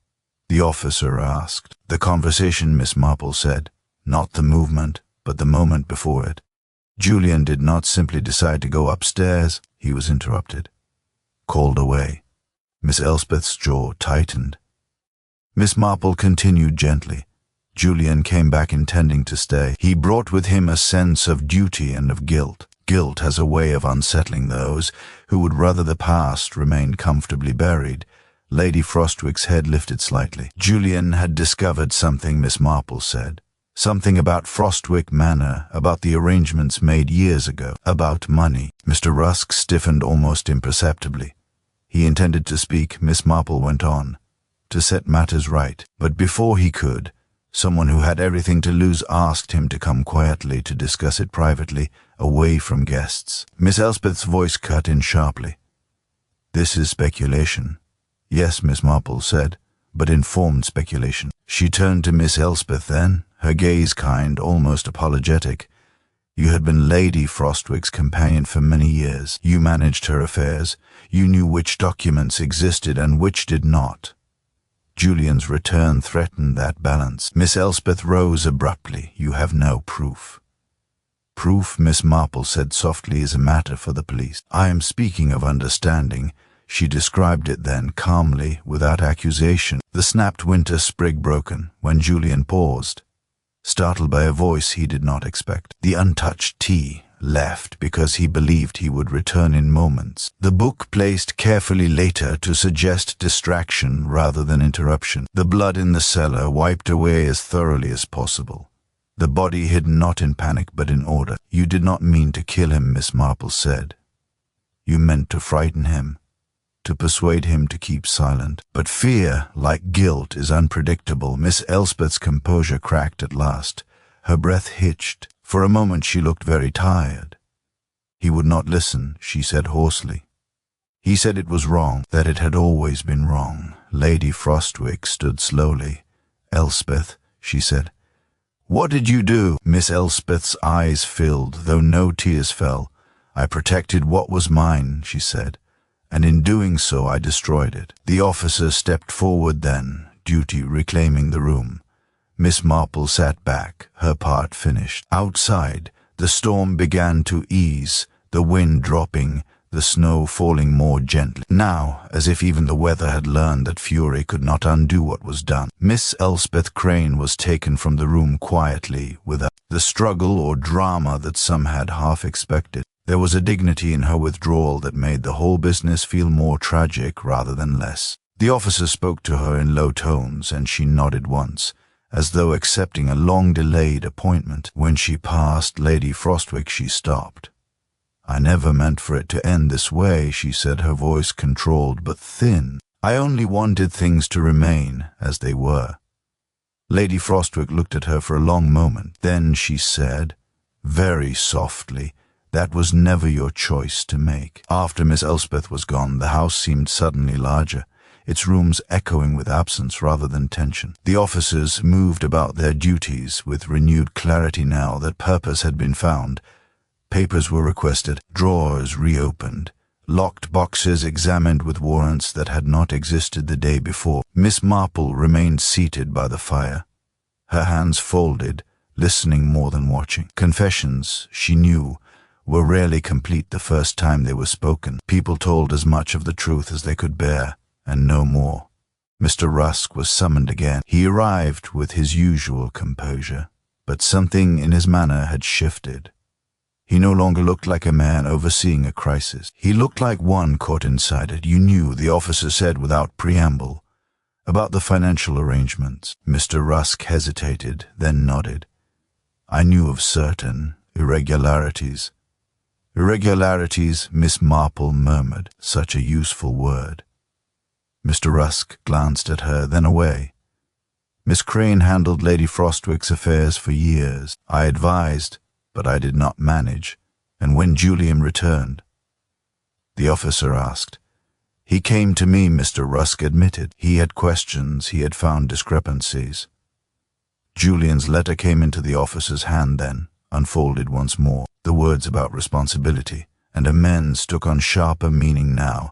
the officer asked. "The conversation," Miss Marple said. "Not the movement, but the moment before it. Julian did not simply decide to go upstairs. He was interrupted, called away." Miss Elspeth's jaw tightened. Miss Marple continued gently. "Julian came back intending to stay. He brought with him a sense of duty and of guilt. Guilt has a way of unsettling those who would rather the past remain comfortably buried." Lady Frostwick's head lifted slightly. "Julian had discovered something," Miss Marple said. "Something about Frostwick Manor, about the arrangements made years ago, about money." Mr. Rusk stiffened almost imperceptibly. He intended to speak. Miss Marple went on, "To set matters right." But before he could, someone who had everything to lose asked him to come quietly to discuss it privately, away from guests. Miss Elspeth's voice cut in sharply. "This is speculation." "Yes," Miss Marple said, "but informed speculation." She turned to Miss Elspeth then, her gaze kind, almost apologetic. "You had been Lady Frostwick's companion for many years. You managed her affairs. You knew which documents existed and which did not. Julian's return threatened that balance." Miss Elspeth rose abruptly. "You have no proof." "Proof," Miss Marple said softly, "is a matter for the police. I am speaking of understanding." She described it then, calmly, without accusation. The snapped winter sprig broken, when Julian paused, startled by a voice he did not expect. The untouched tea, left because he believed he would return in moments. The book placed carefully later to suggest distraction rather than interruption. The blood in the cellar wiped away as thoroughly as possible. The body hidden not in panic but in order. "You did not mean to kill him," Miss Marple said. "You meant to frighten him, to persuade him to keep silent. But fear, like guilt, is unpredictable." Miss Elspeth's composure cracked at last. Her breath hitched. For a moment she looked very tired. "He would not listen," she said hoarsely. "He said it was wrong, that it had always been wrong." Lady Frostwick stood slowly. "Elspeth," she said. "What did you do?" Miss Elspeth's eyes filled, though no tears fell. "I protected what was mine," she said, "and in doing so I destroyed it." The officer stepped forward then, duty reclaiming the room. Miss Marple sat back, her part finished. Outside, the storm began to ease, the wind dropping, the snow falling more gently. Now, as if even the weather had learned that fury could not undo what was done, Miss Elspeth Crane was taken from the room quietly, without the struggle or drama that some had half expected. There was a dignity in her withdrawal that made the whole business feel more tragic rather than less. The officer spoke to her in low tones, and she nodded once, as though accepting a long-delayed appointment. When she passed Lady Frostwick, she stopped. "I never meant for it to end this way," she said, her voice controlled but thin. "I only wanted things to remain as they were." Lady Frostwick looked at her for a long moment. Then she said, very softly, "That was never your choice to make." After Miss Elspeth was gone, the house seemed suddenly larger, its rooms echoing with absence rather than tension. The officers moved about their duties with renewed clarity now that purpose had been found. Papers were requested, drawers reopened, locked boxes examined with warrants that had not existed the day before. Miss Marple remained seated by the fire, her hands folded, listening more than watching. Confessions, she knew, were rarely complete the first time they were spoken. People told as much of the truth as they could bear, and no more. Mr. Rusk was summoned again. He arrived with his usual composure, but something in his manner had shifted. He no longer looked like a man overseeing a crisis. He looked like one caught inside it. "You knew," the officer said without preamble, "about the financial arrangements." Mr. Rusk hesitated, then nodded. "I knew of certain irregularities." "Irregularities," Miss Marple murmured. Such a useful word. Mr. Rusk glanced at her, then away. "Miss Crane handled Lady Frostwick's affairs for years. I advised, but I did not manage. And when Julian returned?" The officer asked. "He came to me," Mr. Rusk admitted. "He had questions, he had found discrepancies." Julian's letter came into the officer's hand then, unfolded once more. The words about responsibility and amends took on sharper meaning now.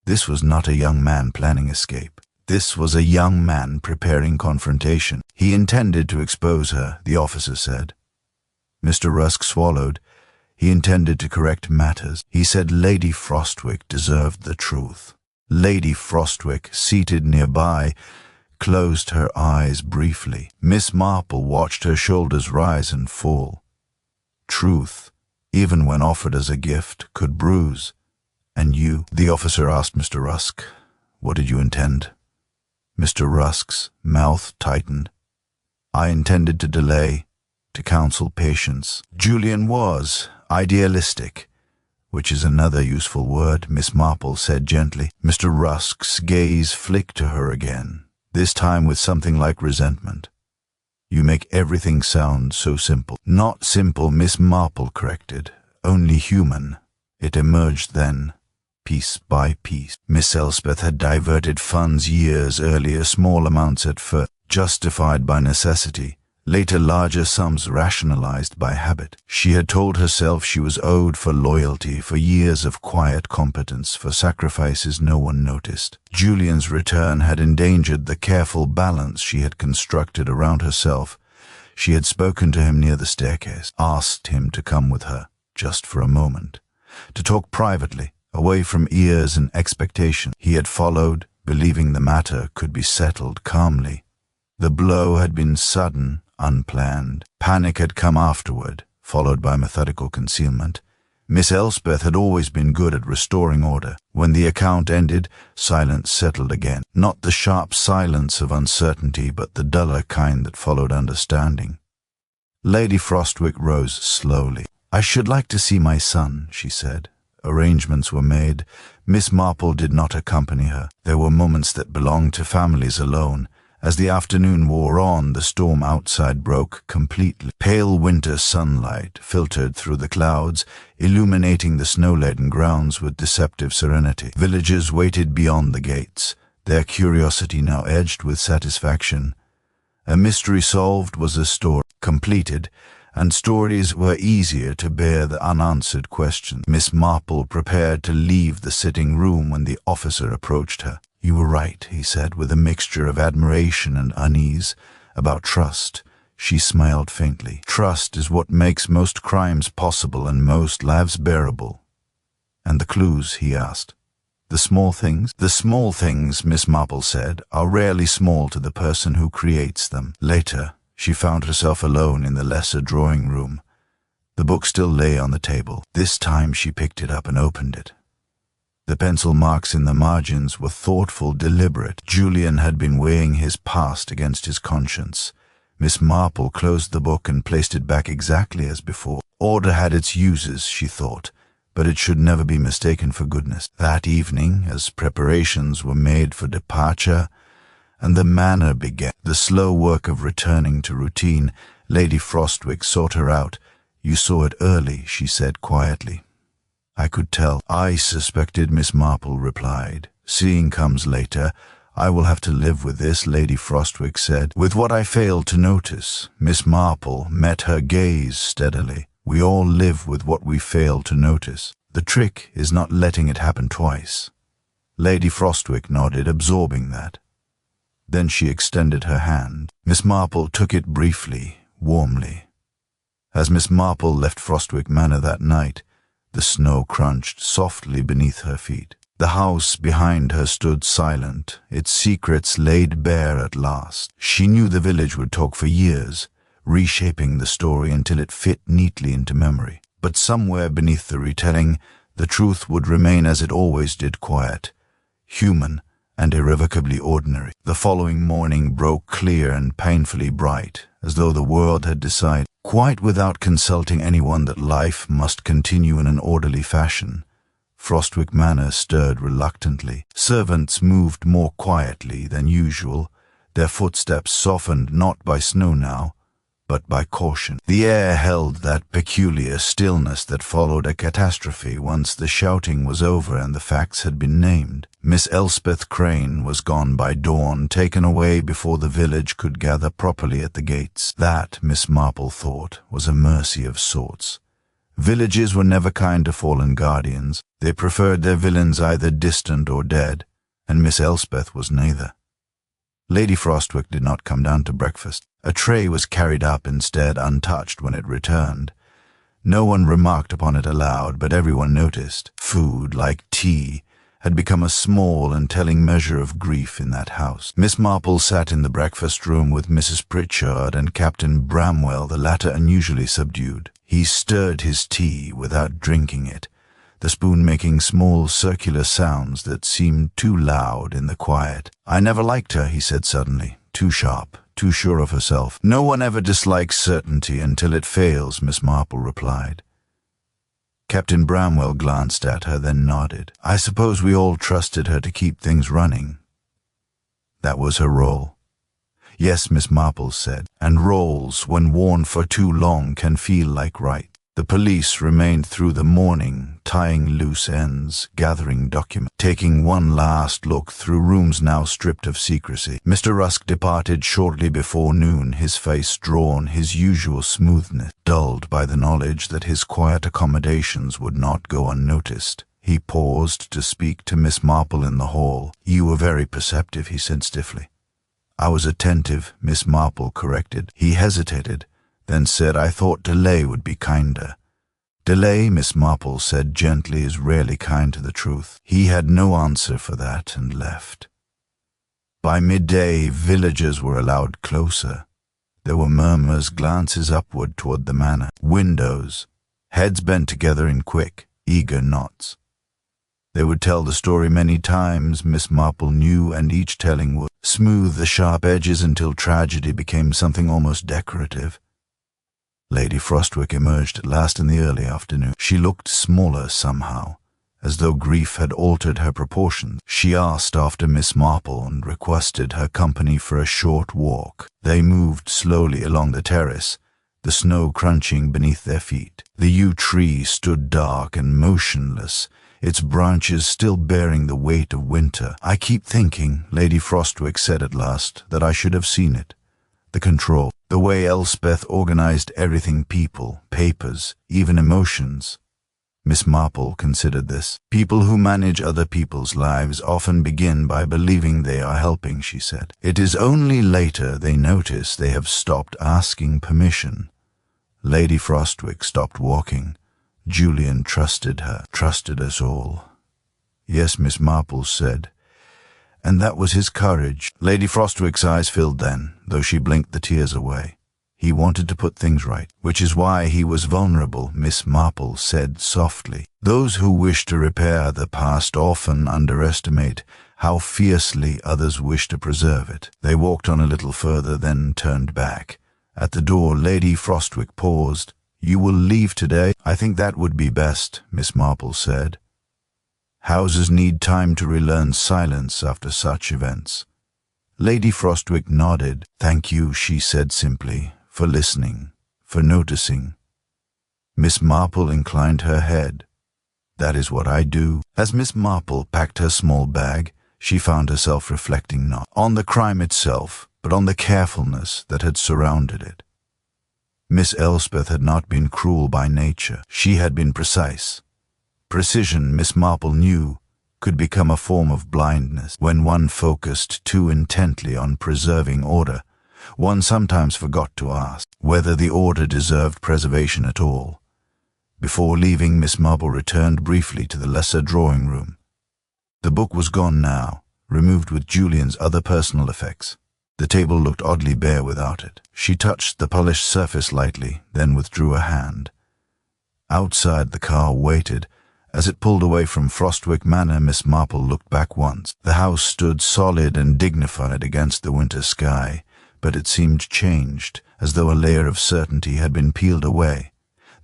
This was not a young man planning escape. This was a young man preparing confrontation. He intended to expose her, the officer said. Mr. Rusk swallowed. He intended to correct matters. He said Lady Frostwick deserved the truth. Lady Frostwick, seated nearby, closed her eyes briefly. Miss Marple watched her shoulders rise and fall. Truth, even when offered as a gift, could bruise. "And you?" the officer asked Mr. Rusk. "What did you intend?" Mr. Rusk's mouth tightened. "I intended to delay, to counsel patience." Julian was idealistic, which is another useful word, Miss Marple said gently. Mr. Rusk's gaze flicked to her again, this time with something like resentment. "You make everything sound so simple." "Not simple," Miss Marple corrected. "Only human." It emerged then, piece by piece. Miss Elspeth had diverted funds years earlier, small amounts at first, justified by necessity, later larger sums rationalized by habit. She had told herself she was owed for loyalty, for years of quiet competence, for sacrifices no one noticed. Julian's return had endangered the careful balance she had constructed around herself. She had spoken to him near the staircase, asked him to come with her, just for a moment, to talk privately, away from ears and expectation. He had followed, believing the matter could be settled calmly. The blow had been sudden, unplanned. Panic had come afterward, followed by methodical concealment. Miss Elspeth had always been good at restoring order. When the account ended, silence settled again. Not the sharp silence of uncertainty, but the duller kind that followed understanding. Lady Frostwick rose slowly. "I should like to see my son," she said. Arrangements were made. Miss Marple did not accompany her. There were moments that belonged to families alone. As the afternoon wore on, the storm outside broke completely. Pale winter sunlight filtered through the clouds, illuminating the snow-laden grounds with deceptive serenity. Villagers waited beyond the gates, their curiosity now edged with satisfaction. A mystery solved was a story completed, and stories were easier to bear the unanswered questions. Miss Marple prepared to leave the sitting room when the officer approached her. "You were right," he said, with a mixture of admiration and unease. "About trust." She smiled faintly. "Trust is what makes most crimes possible and most lives bearable." "And the clues?" he asked. "The small things?" "The small things," Miss Marple said, "are rarely small to the person who creates them." Later, she found herself alone in the lesser drawing room. The book still lay on the table. This time she picked it up and opened it. The pencil marks in the margins were thoughtful, deliberate. Julian had been weighing his past against his conscience. Miss Marple closed the book and placed it back exactly as before. Order had its uses, she thought, but it should never be mistaken for goodness. That evening, as preparations were made for departure, and the manor began. The slow work of returning to routine. Lady Frostwick sought her out. "You saw it early," she said quietly. "I could tell." "I suspected," Miss Marple replied. "Seeing comes later. I will have to live with this," Lady Frostwick said. "With what I failed to notice." Miss Marple met her gaze steadily. "We all live with what we fail to notice. The trick is not letting it happen twice." Lady Frostwick nodded, absorbing that. Then she extended her hand. Miss Marple took it briefly, warmly. As Miss Marple left Frostwick Manor that night, the snow crunched softly beneath her feet. The house behind her stood silent, its secrets laid bare at last. She knew the village would talk for years, reshaping the story until it fit neatly into memory. But somewhere beneath the retelling, the truth would remain as it always did, quiet, human, and irrevocably ordinary. The following morning broke clear and painfully bright, as though the world had decided, quite without consulting anyone, that life must continue in an orderly fashion. Frostwick Manor stirred reluctantly. Servants moved more quietly than usual, their footsteps softened not by snow now, but by caution. The air held that peculiar stillness that followed a catastrophe once the shouting was over and the facts had been named. Miss Elspeth Crane was gone by dawn, taken away before the village could gather properly at the gates. That, Miss Marple thought, was a mercy of sorts. Villages were never kind to fallen guardians. They preferred their villains either distant or dead, and Miss Elspeth was neither. Lady Frostwick did not come down to breakfast. A tray was carried up instead, untouched when it returned. No one remarked upon it aloud, but everyone noticed. Food, like tea, had become a small and telling measure of grief in that house. Miss Marple sat in the breakfast room with Mrs. Pritchard and Captain Bramwell, the latter unusually subdued. He stirred his tea without drinking it, the spoon making small circular sounds that seemed too loud in the quiet. "I never liked her," he said suddenly. "Too sharp, too sure of herself." "No one ever dislikes certainty until it fails," Miss Marple replied. Captain Bramwell glanced at her, then nodded. "I suppose we all trusted her to keep things running." "That was her role." "Yes," Miss Marple said, "and roles, when worn for too long, can feel like right." The police remained through the morning, tying loose ends, gathering documents, taking one last look through rooms now stripped of secrecy. Mr. Rusk departed shortly before noon, his face drawn, his usual smoothness dulled by the knowledge that his quiet accommodations would not go unnoticed. He paused to speak to Miss Marple in the hall. "You were very perceptive," he said stiffly. "I was attentive," Miss Marple corrected. He hesitated, then said, "I thought delay would be kinder." "Delay," Miss Marple said gently, "is rarely kind to the truth." He had no answer for that and left. By midday, villagers were allowed closer. There were murmurs, glances upward toward the manor, windows, heads bent together in quick, eager knots. They would tell the story many times, Miss Marple knew, and each telling would smooth the sharp edges until tragedy became something almost decorative. Lady Frostwick emerged at last in the early afternoon. She looked smaller somehow, as though grief had altered her proportions. She asked after Miss Marple and requested her company for a short walk. They moved slowly along the terrace, the snow crunching beneath their feet. The yew tree stood dark and motionless, its branches still bearing the weight of winter. "I keep thinking," Lady Frostwick said at last, "that I should have seen it. The control, the way Elspeth organized everything, people, papers, even emotions." Miss Marple considered this. "People who manage other people's lives often begin by believing they are helping," she said. "It is only later they notice they have stopped asking permission." Lady Frostwick stopped walking. Julian trusted her, trusted us all. "Yes," Miss Marple said, "and that was his courage." Lady Frostwick's eyes filled then, though she blinked the tears away. "He wanted to put things right, which is why he was vulnerable," Miss Marple said softly. "Those who wish to repair the past often underestimate how fiercely others wish to preserve it." They walked on a little further, then turned back. At the door, Lady Frostwick paused. "You will leave today?" "I think that would be best," Miss Marple said. "Houses need time to relearn silence after such events." Lady Frostwick nodded. "Thank you," she said simply, "for listening, for noticing." Miss Marple inclined her head. "That is what I do." As Miss Marple packed her small bag, she found herself reflecting not on the crime itself, but on the carefulness that had surrounded it. Miss Elspeth had not been cruel by nature. She had been precise. Precision, Miss Marple knew, could become a form of blindness. When one focused too intently on preserving order, one sometimes forgot to ask whether the order deserved preservation at all. Before leaving, Miss Marple returned briefly to the lesser drawing room. The book was gone now, removed with Julian's other personal effects. The table looked oddly bare without it. She touched the polished surface lightly, then withdrew a hand. Outside, the car waited. As it pulled away from Frostwick Manor, Miss Marple looked back once. The house stood solid and dignified against the winter sky, but it seemed changed, as though a layer of certainty had been peeled away.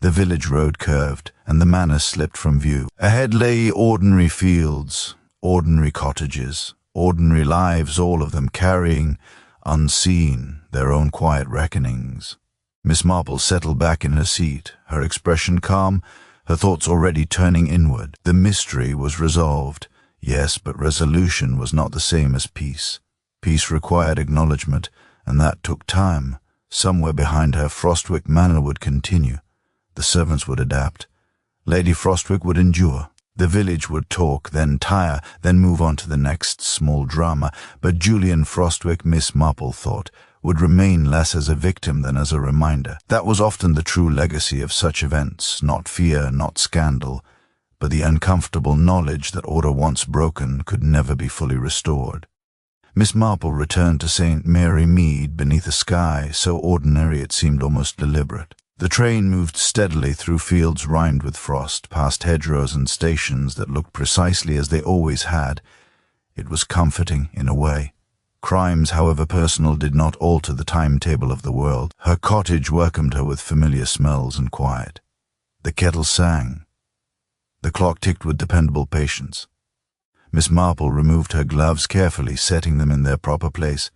The village road curved, and the manor slipped from view. Ahead lay ordinary fields, ordinary cottages, ordinary lives, all of them carrying, unseen, their own quiet reckonings. Miss Marple settled back in her seat, her expression calm, her thoughts already turning inward. The mystery was resolved, yes, but resolution was not the same as peace. Peace required acknowledgment, and that took time. Somewhere behind her, Frostwick Manor would continue. The servants would adapt. Lady Frostwick would endure. The village would talk, then tire, then move on to the next small drama. But Julian Frostwick, Miss Marple thought, would remain less as a victim than as a reminder. That was often the true legacy of such events, not fear, not scandal, but the uncomfortable knowledge that order once broken could never be fully restored. Miss Marple returned to St. Mary Mead beneath a sky so ordinary it seemed almost deliberate. The train moved steadily through fields rimed with frost, past hedgerows and stations that looked precisely as they always had. It was comforting, in a way. Crimes, however personal, did not alter the timetable of the world. Her cottage welcomed her with familiar smells and quiet. The kettle sang. The clock ticked with dependable patience. Miss Marple removed her gloves carefully, setting them in their proper place,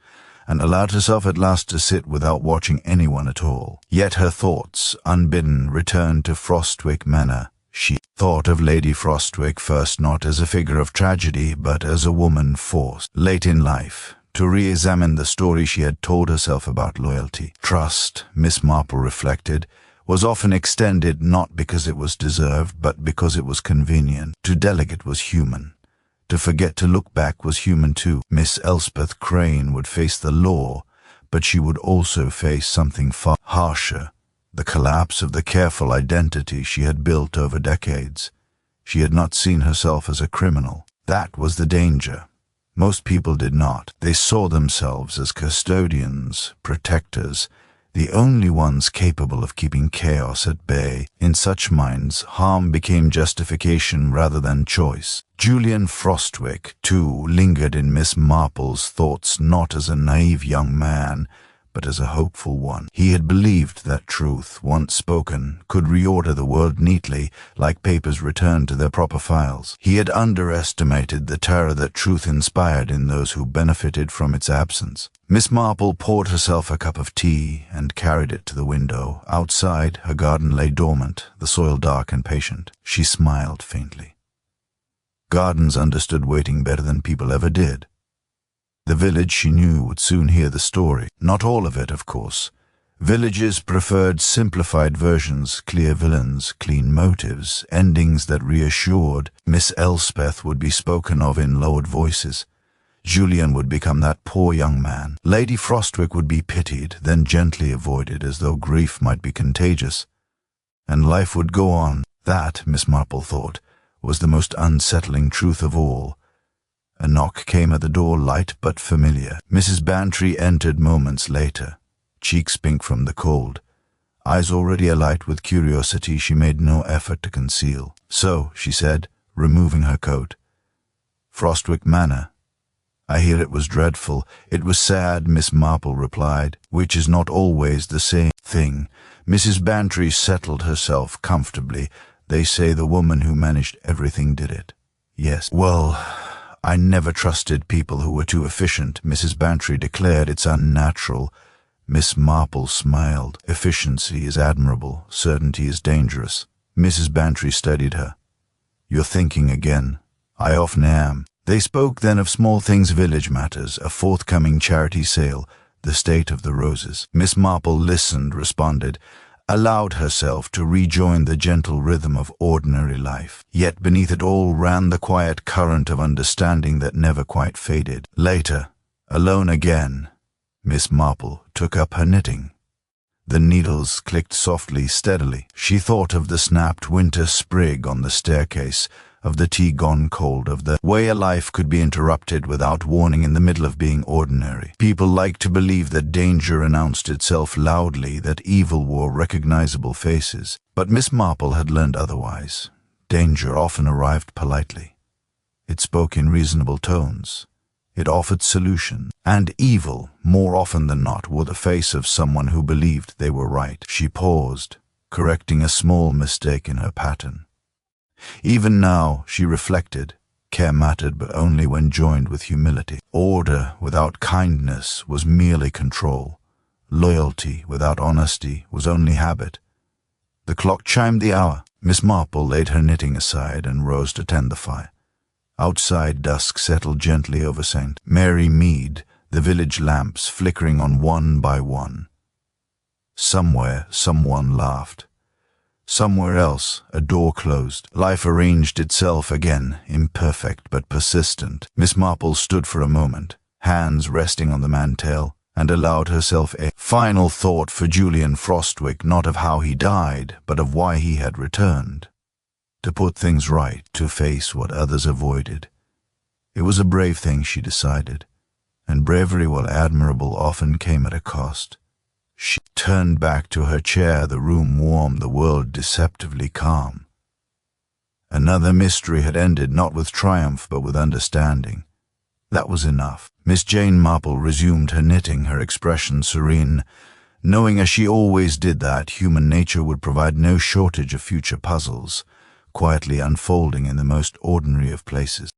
and allowed herself at last to sit without watching anyone at all. Yet her thoughts, unbidden, returned to Frostwick Manor. She thought of Lady Frostwick first not as a figure of tragedy, but as a woman forced, late in life, to re-examine the story she had told herself about loyalty. Trust, Miss Marple reflected, was often extended not because it was deserved, but because it was convenient. To delegate was human. To forget to look back was human too. Miss Elspeth Crane would face the law, but she would also face something far harsher, the collapse of the careful identity she had built over decades. She had not seen herself as a criminal. That was the danger. Most people did not. They saw themselves as custodians, protectors, the only ones capable of keeping chaos at bay. In such minds, harm became justification rather than choice. Julian Frostwick, too, lingered in Miss Marple's thoughts not as a naive young man, but as a hopeful one. He had believed that truth, once spoken, could reorder the world neatly, like papers returned to their proper files. He had underestimated the terror that truth inspired in those who benefited from its absence. Miss Marple poured herself a cup of tea and carried it to the window. Outside, her garden lay dormant, the soil dark and patient. She smiled faintly. Gardens understood waiting better than people ever did. The village, she knew, would soon hear the story. Not all of it, of course. Villages preferred simplified versions, clear villains, clean motives, endings that reassured. Miss Elspeth would be spoken of in lowered voices. Julian would become that poor young man. Lady Frostwick would be pitied, then gently avoided, as though grief might be contagious. And life would go on. That, Miss Marple thought, was the most unsettling truth of all. A knock came at the door, light but familiar. Mrs. Bantry entered moments later, cheeks pink from the cold. Eyes already alight with curiosity she made no effort to conceal. "So," she said, removing her coat. "Frostwick Manor. I hear it was dreadful." "It was sad," Miss Marple replied, "which is not always the same thing." Mrs. Bantry settled herself comfortably. "They say the woman who managed everything did it." "Yes. Well, I never trusted people who were too efficient, Mrs. Bantry declared. It's unnatural. Miss Marple smiled. Efficiency is admirable. Certainty is dangerous. Mrs. Bantry studied her. You're thinking again. I often am. They spoke then of small things, village matters, a forthcoming charity sale, the state of the roses. Miss Marple listened, responded, allowed herself to rejoin the gentle rhythm of ordinary life. Yet beneath it all ran the quiet current of understanding that never quite faded. Later, alone again, Miss Marple took up her knitting. The needles clicked softly, steadily. She thought of the snapped winter sprig on the staircase, of the tea gone cold, of the way a life could be interrupted without warning in the middle of being ordinary. People liked to believe that danger announced itself loudly, that evil wore recognizable faces. But Miss Marple had learned otherwise. Danger often arrived politely. It spoke in reasonable tones. It offered solution. And evil, more often than not, wore the face of someone who believed they were right. She paused, correcting a small mistake in her pattern. Even now, she reflected, care mattered but only when joined with humility. Order without kindness was merely control. Loyalty without honesty was only habit. The clock chimed the hour. Miss Marple laid her knitting aside and rose to tend the fire. Outside, dusk settled gently over St. Mary Mead, the village lamps flickering on one by one. Somewhere, someone laughed. Somewhere else, a door closed. Life arranged itself again, imperfect but persistent. Miss Marple stood for a moment, hands resting on the mantel, and allowed herself a final thought for Julian Frostwick, not of how he died, but of why he had returned. To put things right, to face what others avoided. It was a brave thing, she decided, and bravery, while admirable, often came at a cost. She turned back to her chair, the room warm, the world deceptively calm. Another mystery had ended, not with triumph, but with understanding. That was enough. Miss Jane Marple resumed her knitting, her expression serene, knowing as she always did that human nature would provide no shortage of future puzzles, quietly unfolding in the most ordinary of places.